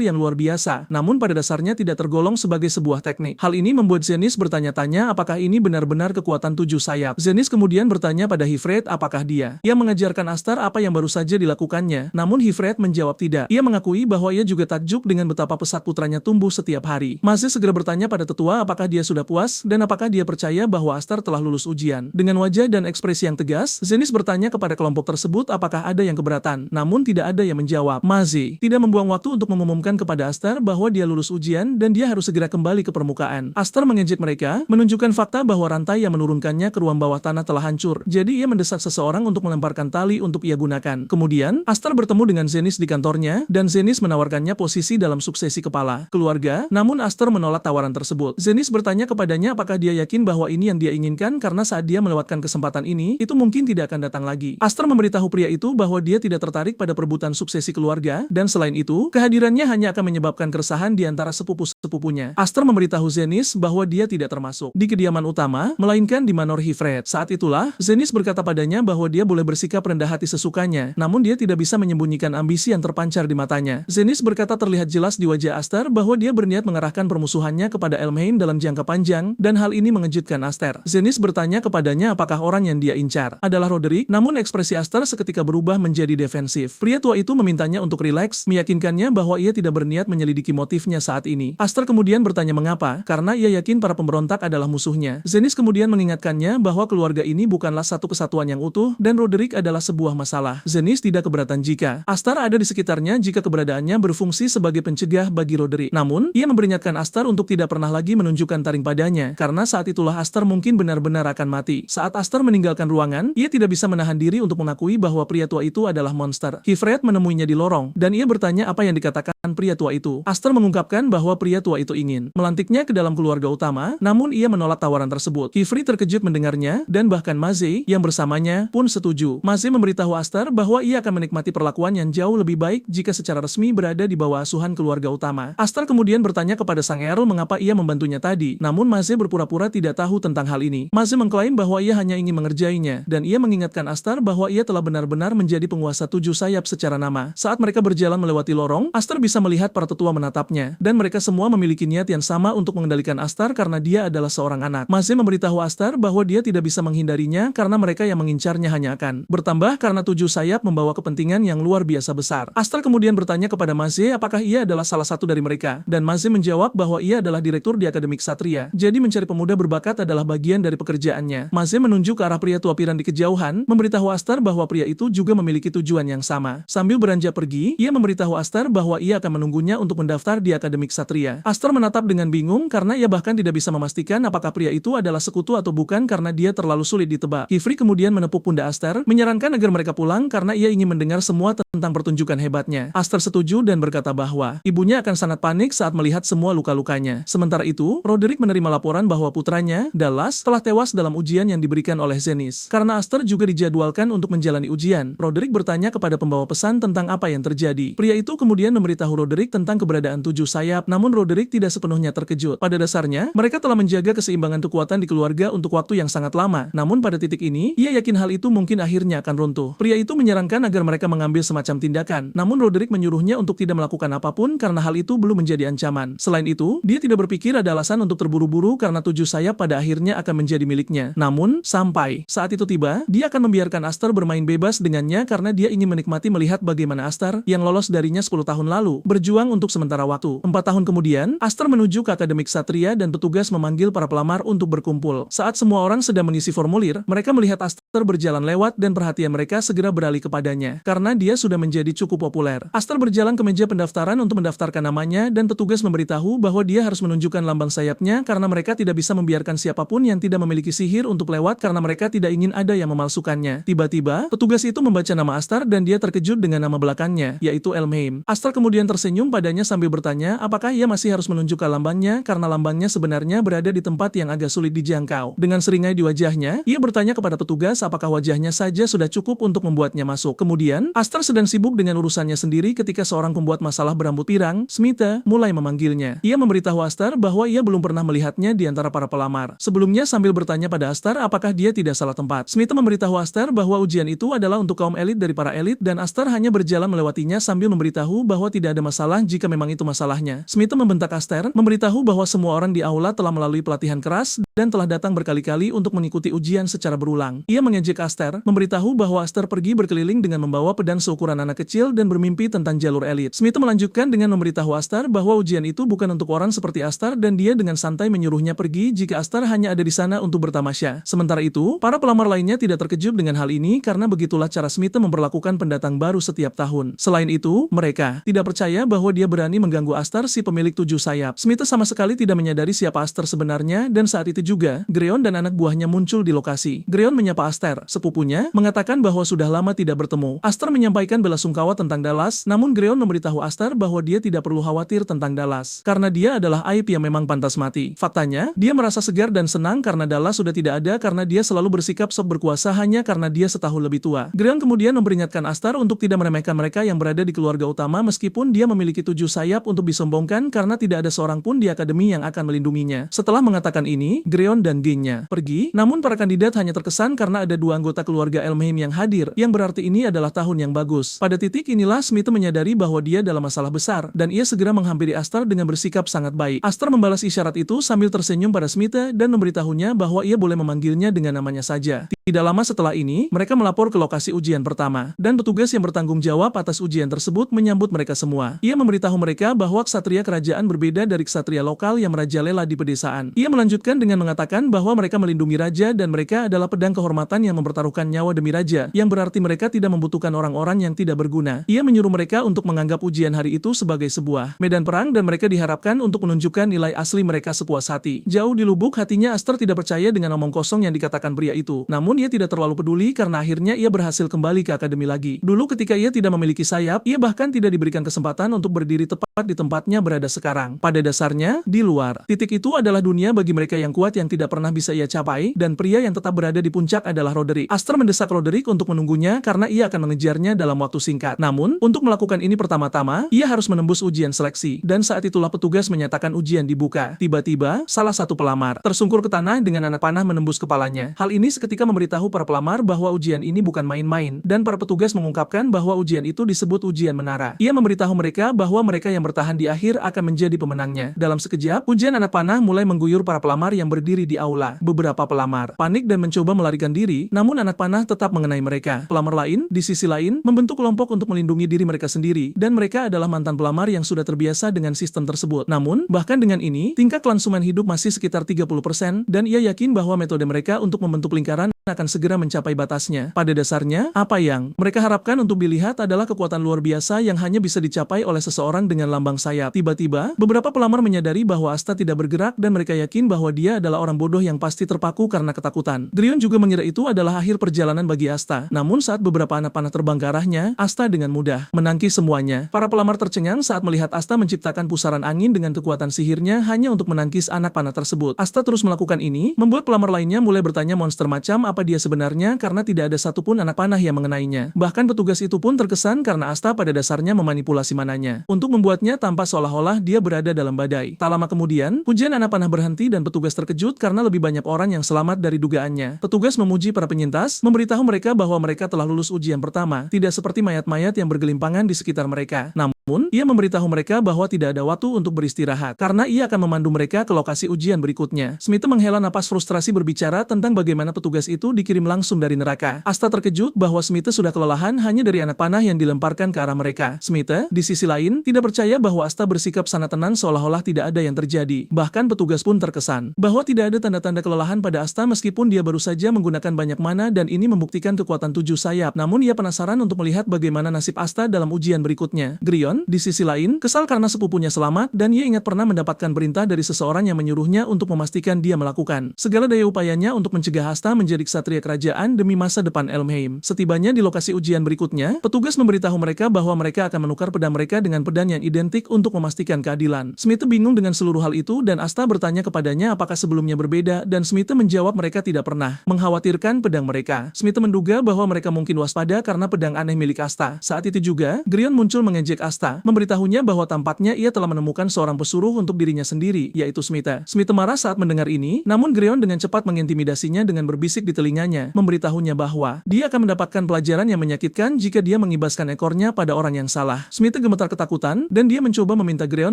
Speaker 1: yang luar biasa, namun pada dasarnya tidak tergolong sebagai sebuah teknik. Hal ini membuat Zenith bertanya-tanya apakah ini benar-benar kekuatan 7 sayap. Zenith kemudian bertanya pada Hifred apakah dia mengajarkan Aster apa yang baru saja dilakukannya, namun Hifred menjawab tidak. Ia mengakui bahwa ia juga takjub dengan betapa pesat putranya tumbuh setiap hari. Maze segera bertanya pada tetua apakah dia sudah puas dan apakah dia percaya bahwa Aster telah lulus ujian. Dengan wajah dan ekspresi yang tegas, Zenith bertanya kepada kelompok tersebut apakah ada yang keberatan, namun tidak ada yang menjawab. Maze tidak membuang waktu untuk mengumumkan kepada Aster bahwa dia lulus ujian dan dia harus segera kembali ke permukaan. Aster mengejek mereka, menunjukkan fakta bahwa rantai yang menurunkannya ke ruang bawah tanah telah hancur. Jadi ia mendesak seseorang untuk melemparkan tali untuk ia gunakan. Kemudian, Aster bertemu dengan Zenith di kantornya dan Zenith menawarkannya posisi dalam suksesi kepala keluarga, namun Aster menolak tawaran tersebut. Zenith bertanya kepadanya apakah dia yakin bahwa ini yang dia inginkan karena saat dia melewatkan kesempatan ini, itu mungkin tidak akan datang lagi. Aster memberitahu pria itu bahwa dia tidak tertarik pada perebutan suksesi keluarga, dan selain itu, kehadirannya hanya akan menyebabkan keresahan di antara sepupu-sepupunya. Aster memberitahu Zenith bahwa dia tidak termasuk di kediaman utama, melainkan di Manor Hifred. Saat itulah, Zenith berkata padanya bahwa dia boleh bersikap rendah hati sesukanya, namun dia tidak bisa menyembunyikan ambisi yang terpancar di matanya. Zenith berkata terlihat jelas di wajah Aster bahwa dia berniat mengarahkan permusuhannya kepada Elmheim dalam jangka panjang, dan hal ini mengejutkan Aster. Zenith bertanya kepadanya apakah orang yang dia incar adalah Roderick, namun ekspresi Aster seketika berubah menjadi defensif. Pria tua itu memintanya untuk rileks, meyakinkannya bahwa ia tidak berniat menyelidiki motifnya saat ini. Aster kemudian bertanya mengapa, karena ia yakin para pemberontak adalah musuhnya. Zenith kemudian mengingatkannya bahwa keluarga ini bukanlah satu kesatuan yang utuh, dan Roderick adalah sebuah masalah. Zenith tidak keberatan jika Aster ada di sekitarnya jika keberadaannya berfungsi sebagai pencegah bagi Roderick. Namun, ia memperingatkan Aster untuk tidak pernah lagi menunjukkan taring padanya, karena saat itulah Aster mungkin benar-benar akan mati. Saat Aster meninggalkan ruangan, ia tidak bisa menahan diri untuk mengakui bahwa pria tua itu adalah monster. Hifred menemuinya di lorong, dan ia bertanya apa yang dikatakan pria tua itu. Aster mengungkapkan bahwa pria tua itu ingin melantiknya ke dalam keluarga utama, namun ia menolak tawaran tersebut. Hifred terkejut mendengarnya, dan bahkan Maze, yang bersamanya, pun setuju. Maze memberitahu Aster bahwa ia akan menikmati perlakuan yang jauh lebih baik jika secara resmi berada di bawah asuhan keluarga utama. Aster kemudian bertanya kepada sang Earl mengapa ia membantunya tadi, namun Maze berpura-pura tidak tahu tentang hal ini. Maze mengklaim bahwa ia hanya ingin mengerjainya, dan ia mengingatkan Aster bahwa ia telah benar-benar menjadi penguasa 7 sayap secara nama. Saat mereka berjalan melewati lorong, Aster bisa melihat para tetua menatapnya, dan mereka semua memiliki niat yang sama untuk mengendalikan Aster karena dia adalah seorang anak. Maze memberitahu Aster bahwa dia tidak bisa menghindarinya karena mereka yang mengincarnya hanya akan bertambah karena 7 sayap membawa kepentingan yang luar biasa besar. Aster kemudian bertanya kepada Maze apakah ia adalah salah satu dari mereka, dan Maze menjawab bahwa ia adalah direktur di Akademi Ksatria, jadi mencari pemuda berbakat adalah bagian dari pekerjaannya. Maze menunjuk ke arah pria tua pirang di kejauhan, memberitahu Aster bahwa pria itu juga memiliki tujuan yang sama. Sambil beranjak pergi, ia memberitahu Aster bahwa ia akan menunggunya untuk mendaftar di Akademi Ksatria. Aster menatap dengan bingung karena ia bahkan tidak bisa memastikan apakah pria itu adalah sekutu atau bukan karena dia terlalu sulit ditebak. Kifri kemudian menepuk pundak Aster, menyarankan agar mereka pulang karena ia ingin mendengar semua tentang pertunjukan hebatnya. Aster setuju dan berkata bahwa ibunya akan sangat panik saat melihat semua luka-lukanya. Sementara itu, Roderick menerima laporan bahwa putranya, Dallas, telah tewas dalam ujian yang diberikan oleh Zenith. Karena Aster juga dijadwalkan untuk menjalani ujian, Roderick bertanya kepada pembawa pesan tentang apa yang terjadi. Pria itu kemudian memberitahu Roderick tentang keberadaan 7 sayap, namun Roderick tidak sepenuhnya terkejut. Pada dasarnya, mereka telah menjaga keseimbangan kekuatan di keluarga untuk waktu yang sangat lama. Namun pada titik ini, ia yakin hal itu mungkin akhirnya akan runtuh. Pria itu menyarankan agar mereka mengambil semacam tindakan. Namun Roderick menyuruhnya untuk tidak melakukan apapun karena hal itu belum menjadi ancaman. Selain itu, dia tidak berpikir ada alasan untuk terburu-buru karena 7 sayap pada akhirnya akan menjadi miliknya. Namun, sampai saat itu tiba, dia akan membiarkan Aster bermain bebas dengannya karena dia ingin menikmati melihat bagaimana Aster, yang lolos darinya 10 tahun lalu, berjuang untuk sementara waktu. 4 tahun kemudian, Aster menuju ke Akademi Ksatria dan petugas memanggil para pelamar untuk berkumpul. Saat semua orang sedang mengisi formulir, mereka melihat Aster berjalan lewat dan perhatian mereka segera beralih kepadanya, karena dia sudah menjadi cukup populer. Aster berjalan ke meja pendaftaran untuk mendaftarkan namanya dan petugas memberitahu bahwa dia harus menunjukkan lambang sayapnya karena mereka tidak bisa membiarkan siapapun yang tidak memiliki sihir untuk lewat karena mereka tidak ingin ada yang memalsukannya. Tiba-tiba, petugas itu membaca nama Aster dan dia terkejut dengan nama belakangnya, yaitu Elmheim. Aster kemudian tersenyum padanya sambil bertanya apakah ia masih harus menunjukkan lambangnya karena lambangnya sebenarnya berada di tempat yang agak sulit dijangkau. Dengan seringai di wajahnya, ia bertanya kepada petugas apakah wajahnya saja sudah cukup untuk membuatnya masuk. Kemudian, Aster sedang sibuk dengan urusannya sendiri ketika seorang pembuat masalah berambut pirang, Smitha, mulai memanggilnya. Ia memberitahu Aster bahwa ia belum pernah melihatnya di antara para pelamar. Sebelumnya sambil bertanya pada Aster apakah dia tidak salah tempat. Smitha memberitahu Aster bahwa ujian itu adalah untuk kaum elit dari para elit dan Aster hanya berjalan melewatinya sambil memberitahu bahwa tidak ada masalah jika memang itu masalahnya. Smitha membentak Aster, memberitahu bahwa semua orang di aula telah melalui pelatihan keras dan telah datang berkali-kali untuk mengikuti ujian secara berulang. Ia mengejek Aster, memberitahu bahwa Aster pergi berkeliling dengan membawa pedang seukuran anak kecil dan bermimpi tentang jalur elit. Smitha melanjutkan dengan memberitahu Aster bahwa ujian itu bukan untuk orang seperti Aster dan dia dengan santai menyuruhnya pergi jika Aster hanya ada di sana untuk bertamasya. Sementara itu, para pelamar lainnya tidak terkejut dengan hal ini karena begitulah cara Smitha memperlakukan pendatang baru setiap tahun. Selain itu, mereka tidak percaya bahwa dia berani mengganggu Aster si pemilik 7 sayap. Smitha sama sekali tidak menyadari siapa Aster sebenarnya dan saat itu juga, Greon dan anak buahnya muncul di lokasi. Greon menyapa Aster, sepupunya, mengatakan bahwa sudah lama tidak bertemu. Aster menyampaikan belasungkawa tentang Dallas, namun Greon memberitahu Aster bahwa dia tidak perlu khawatir tentang Dallas, karena dia adalah aib yang memang pantas mati. Faktanya, dia merasa segar dan senang karena Dallas sudah tidak ada karena dia selalu bersikap sok berkuasa hanya karena dia setahun lebih tua. Greon kemudian memperingatkan Aster untuk tidak meremehkan mereka yang berada di keluarga utama meskipun dia memiliki 7 sayap untuk disombongkan karena tidak ada seorang pun di akademi yang akan melindunginya. Setelah mengatakan ini, Greon dan gengnya pergi, namun para kandidat hanya terkesan karena ada 2 anggota keluarga Elmheim yang hadir, yang berarti ini adalah tahun yang bagus. Pada titik inilah Smitha menyadari bahwa dia dalam masalah besar, dan ia segera menghampiri Aster dengan bersikap sangat baik. Aster membalas isyarat itu sambil tersenyum pada Smitha dan memberitahunya bahwa ia boleh memanggilnya dengan namanya saja. Tidak lama setelah ini, mereka melapor ke lokasi ujian pertama, dan petugas yang bertanggung jawab atas ujian tersebut menyambut mereka semua. Ia memberitahu mereka bahwa ksatria kerajaan berbeda dari ksatria lokal yang merajalela di pedesaan. Ia melanjutkan dengan mengatakan bahwa mereka melindungi raja dan mereka adalah pedang kehormatan yang mempertaruhkan nyawa demi raja, yang berarti mereka tidak membutuhkan orang-orang yang tidak berguna. Ia menyuruh mereka untuk menganggap ujian hari itu sebagai sebuah medan perang dan mereka diharapkan untuk menunjukkan nilai asli mereka sepuas hati. Jauh di lubuk hatinya Aster tidak percaya dengan omong kosong yang dikatakan pria itu. Namun ia tidak terlalu peduli karena akhirnya ia berhasil kembali ke akademi lagi. Dulu ketika ia tidak memiliki sayap, ia bahkan tidak diberikan kesempatan untuk berdiri tepat di tempatnya berada sekarang. Pada dasarnya, di luar titik itu adalah dunia bagi mereka yang kuat yang tidak pernah bisa ia capai, dan pria yang tetap berada di puncak adalah Roderick. Aster mendesak Roderick untuk menunggunya karena ia akan mengejarnya dalam waktu singkat. Namun, untuk melakukan ini pertama-tama, ia harus menembus ujian seleksi, dan saat itulah petugas menyatakan ujian dibuka. Tiba-tiba, salah satu pelamar tersungkur ke tanah dengan anak panah menembus kepalanya. Hal ini seketika memberitahu para pelamar bahwa ujian ini bukan main-main, dan para petugas mengungkapkan bahwa ujian itu disebut ujian menara. Ia memberitahu mereka bahwa mereka yang bertahan di akhir akan menjadi pemenangnya. Dalam sekejap, ujian anak panah mulai mengguyur para pelamar yang berdiri di aula. Beberapa pelamar panik dan mencoba melarikan diri, namun anak panah tetap mengenai mereka. Pelamar lain, di sisi lain, membentuk kelompok untuk melindungi diri mereka sendiri, dan mereka adalah mantan pelamar yang sudah terbiasa dengan sistem tersebut. Namun, bahkan dengan ini, tingkat kelangsungan hidup masih sekitar 30%, dan ia yakin bahwa metode mereka untuk membentuk lingkaran akan segera mencapai batasnya. Pada dasarnya, apa yang mereka harapkan untuk dilihat adalah kekuatan luar biasa yang hanya bisa dicapai oleh seseorang dengan lambang sayap. Tiba-tiba, beberapa pelamar menyadari bahwa Asta tidak bergerak dan mereka yakin bahwa dia adalah orang bodoh yang pasti terpaku karena ketakutan. Grion juga mengira itu adalah akhir perjalanan bagi Asta. Namun saat beberapa anak panah terbang ke arahnya, Asta dengan mudah menangkis semuanya. Para pelamar tercengang saat melihat Asta menciptakan pusaran angin dengan kekuatan sihirnya hanya untuk menangkis anak panah tersebut. Asta terus melakukan ini, membuat pelamar lainnya mulai bertanya monster macam apa dia sebenarnya karena tidak ada satupun anak panah yang mengenainya. Bahkan petugas itu pun terkesan karena Asta pada dasarnya memanipulasi mananya untuk membuatnya tampak seolah-olah dia berada dalam badai. Tak lama kemudian, hujan anak panah berhenti dan petugas terkejut karena lebih banyak orang yang selamat dari dugaannya. Petugas memuji para penyintas, memberitahu mereka bahwa mereka telah lulus ujian pertama, tidak seperti mayat-mayat yang bergelimpangan di sekitar mereka. Namun, ia memberitahu mereka bahwa tidak ada waktu untuk beristirahat, karena ia akan memandu mereka ke lokasi ujian berikutnya. Smith menghela napas frustrasi berbicara tentang bagaimana petugas itu dikirim langsung dari neraka. Asta terkejut bahwa Smith sudah kelelahan hanya dari anak panah yang dilemparkan ke arah mereka. Smith, di sisi lain, tidak percaya bahwa Asta bersikap sangat tenang seolah-olah tidak ada yang terjadi. Bahkan petugas pun terkesan bahwa tidak ada tanda-tanda kelelahan pada Asta meskipun dia baru saja menggunakan banyak mana dan ini membuktikan kekuatan 7 sayap. Namun ia penasaran untuk melihat bagaimana nasib Asta dalam ujian berikutnya. Grion, di sisi lain, kesal karena sepupunya selamat dan ia ingat pernah mendapatkan perintah dari seseorang yang menyuruhnya untuk memastikan dia melakukan segala daya upayanya untuk mencegah Asta menjadi ksatria kerajaan demi masa depan Elmheim. Setibanya di lokasi ujian berikutnya, petugas memberitahu mereka bahwa mereka akan menukar pedang mereka dengan pedang yang identik untuk memastikan keadilan. Smith bingung dengan seluruh hal itu dan Asta bertanya kepadanya apakah sebelumnya berbeda dan Smith menjawab mereka tidak pernah mengkhawatirkan pedang mereka. Smith menduga bahwa mereka mungkin waspada karena pedang aneh milik Asta. Saat itu juga, Grion muncul mengejek Asta, memberitahunya bahwa tampaknya ia telah menemukan seorang pesuruh untuk dirinya sendiri, yaitu Smith. Smith marah saat mendengar ini, namun Grion dengan cepat mengintimidasinya dengan berbisik di telinganya, memberitahunya bahwa dia akan mendapatkan pelajaran yang menyakitkan jika dia mengibaskan ekornya pada orang yang salah. Smith gemetar ketakutan, dan dia mencoba meminta Grion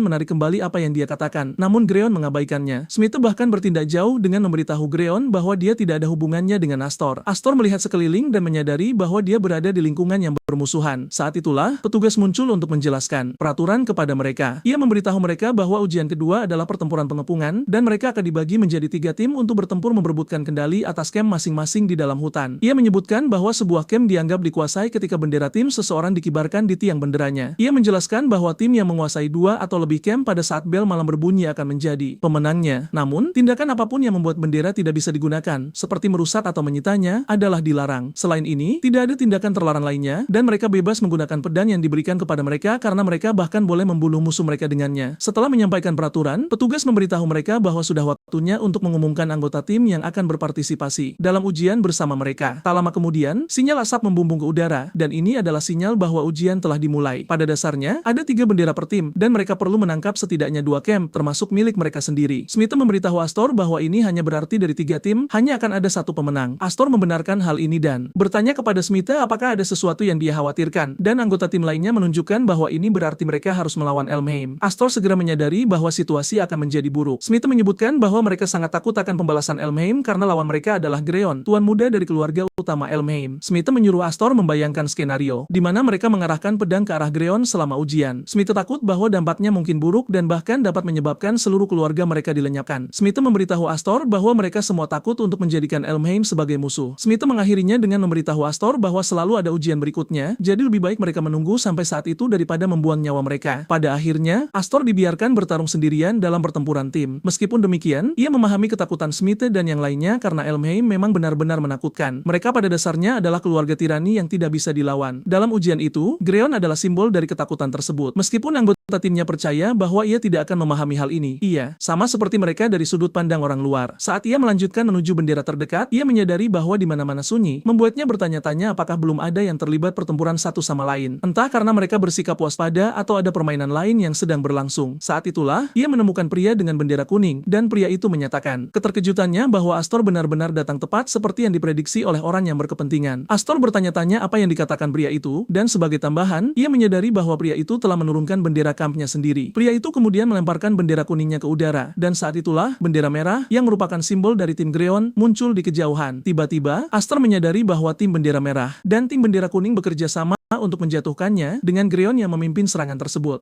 Speaker 1: menarik kembali apa yang dia katakan, namun Grion mengabaikannya. Smith bahkan bertindak jauh dengan memberitahu Grion bahwa dia tidak ada hubungannya dengan Astor. Astor melihat sekeliling dan menyadari bahwa dia berada di lingkungan yang bermusuhan. Saat itulah, petugas muncul untuk menjelaskan peraturan kepada mereka. Ia memberitahu mereka bahwa ujian kedua adalah pertempuran pengepungan, dan mereka akan dibagi menjadi 3 tim untuk bertempur memperebutkan kendali atas camp masing-masing di dalam hutan. Ia menyebutkan bahwa sebuah camp dianggap dikuasai ketika bendera tim seseorang dikibarkan di tiang benderanya. Ia menjelaskan bahwa tim yang menguasai 2 atau lebih camp pada saat bel malam berbunyi akan menjadi pemenangnya. Namun, tindakan apapun yang membuat bendera tidak bisa digunakan, seperti merusak atau menyitanya, adalah dilarang. Selain ini, tidak ada tindakan terlarang lainnya, dan mereka bebas menggunakan pedang yang diberikan kepada mereka karena mereka bahkan boleh membunuh musuh mereka dengannya. Setelah menyampaikan peraturan, petugas memberitahu mereka bahwa sudah waktunya untuk mengumumkan anggota tim yang akan berpartisipasi dalam ujian bersama mereka. Tak lama kemudian, sinyal asap membumbung ke udara, dan ini adalah sinyal bahwa ujian telah dimulai. Pada dasarnya, ada 3 bendera per tim, dan mereka perlu menangkap setidaknya 2 camp, termasuk milik mereka sendiri. Smith memberitahu Astor bahwa ini hanya berarti dari 3 tim, hanya akan ada 1 pemenang. Astor membenarkan hal ini dan bertanya kepada Smith apakah ada sesuatu yang dia khawatirkan, dan anggota tim lainnya menunjukkan bahwa ini berarti mereka harus melawan Elmheim. Astor segera menyadari bahwa situasi akan menjadi buruk. Smith menyebutkan bahwa mereka sangat takut akan pembalasan Elmheim karena lawan mereka adalah Grion, tuan muda dari keluarga utama Elmheim. Smith menyuruh Astor membayangkan skenario di mana mereka mengarahkan pedang ke arah Grion selama ujian. Smith takut bahwa dampaknya mungkin buruk dan bahkan dapat menyebabkan seluruh keluarga mereka dilenyapkan. Smith memberitahu Astor bahwa mereka semua takut untuk menjadikan Elmheim sebagai musuh. Smith mengakhirinya dengan memberitahu Astor bahwa selalu ada ujian berikutnya, jadi lebih baik mereka menunggu sampai saat itu daripada membuang nyawa mereka. Pada akhirnya, Astor dibiarkan bertarung sendirian dalam pertempuran tim. Meskipun demikian, ia memahami ketakutan Smith dan yang lainnya karena Elmheim memang benar-benar menakutkan. Mereka pada dasarnya adalah keluarga tirani yang tidak bisa dilawan. Dalam ujian itu, Grion adalah simbol dari ketakutan tersebut. Meskipun anggota timnya percaya bahwa ia tidak akan memahami hal ini, ia sama seperti mereka dari sudut pandang orang luar. Saat ia melanjutkan menuju bendera terdekat, ia menyadari bahwa di mana-mana sunyi, membuatnya bertanya-tanya apakah belum ada yang terlibat pertempuran satu sama lain. Entah karena mereka bersikap waspada atau ada permainan lain yang sedang berlangsung. Saat itulah, ia menemukan pria dengan bendera kuning, dan pria itu menyatakan keterkejutannya bahwa Astor benar-benar datang tepat seperti yang diprediksi oleh orang yang berkepentingan. Astor bertanya-tanya apa yang dikatakan pria itu, dan sebagai tambahan, ia menyadari bahwa pria itu telah menurunkan bendera kampnya sendiri. Pria itu kemudian melemparkan bendera kuningnya ke udara, dan saat itulah, bendera merah, yang merupakan simbol dari tim Grion, muncul di kejauhan. Tiba-tiba, Astor menyadari bahwa tim bendera merah dan tim bendera kuning bekerja sama untuk menjatuhkannya dengan Grion yang memimpin serangan tersebut.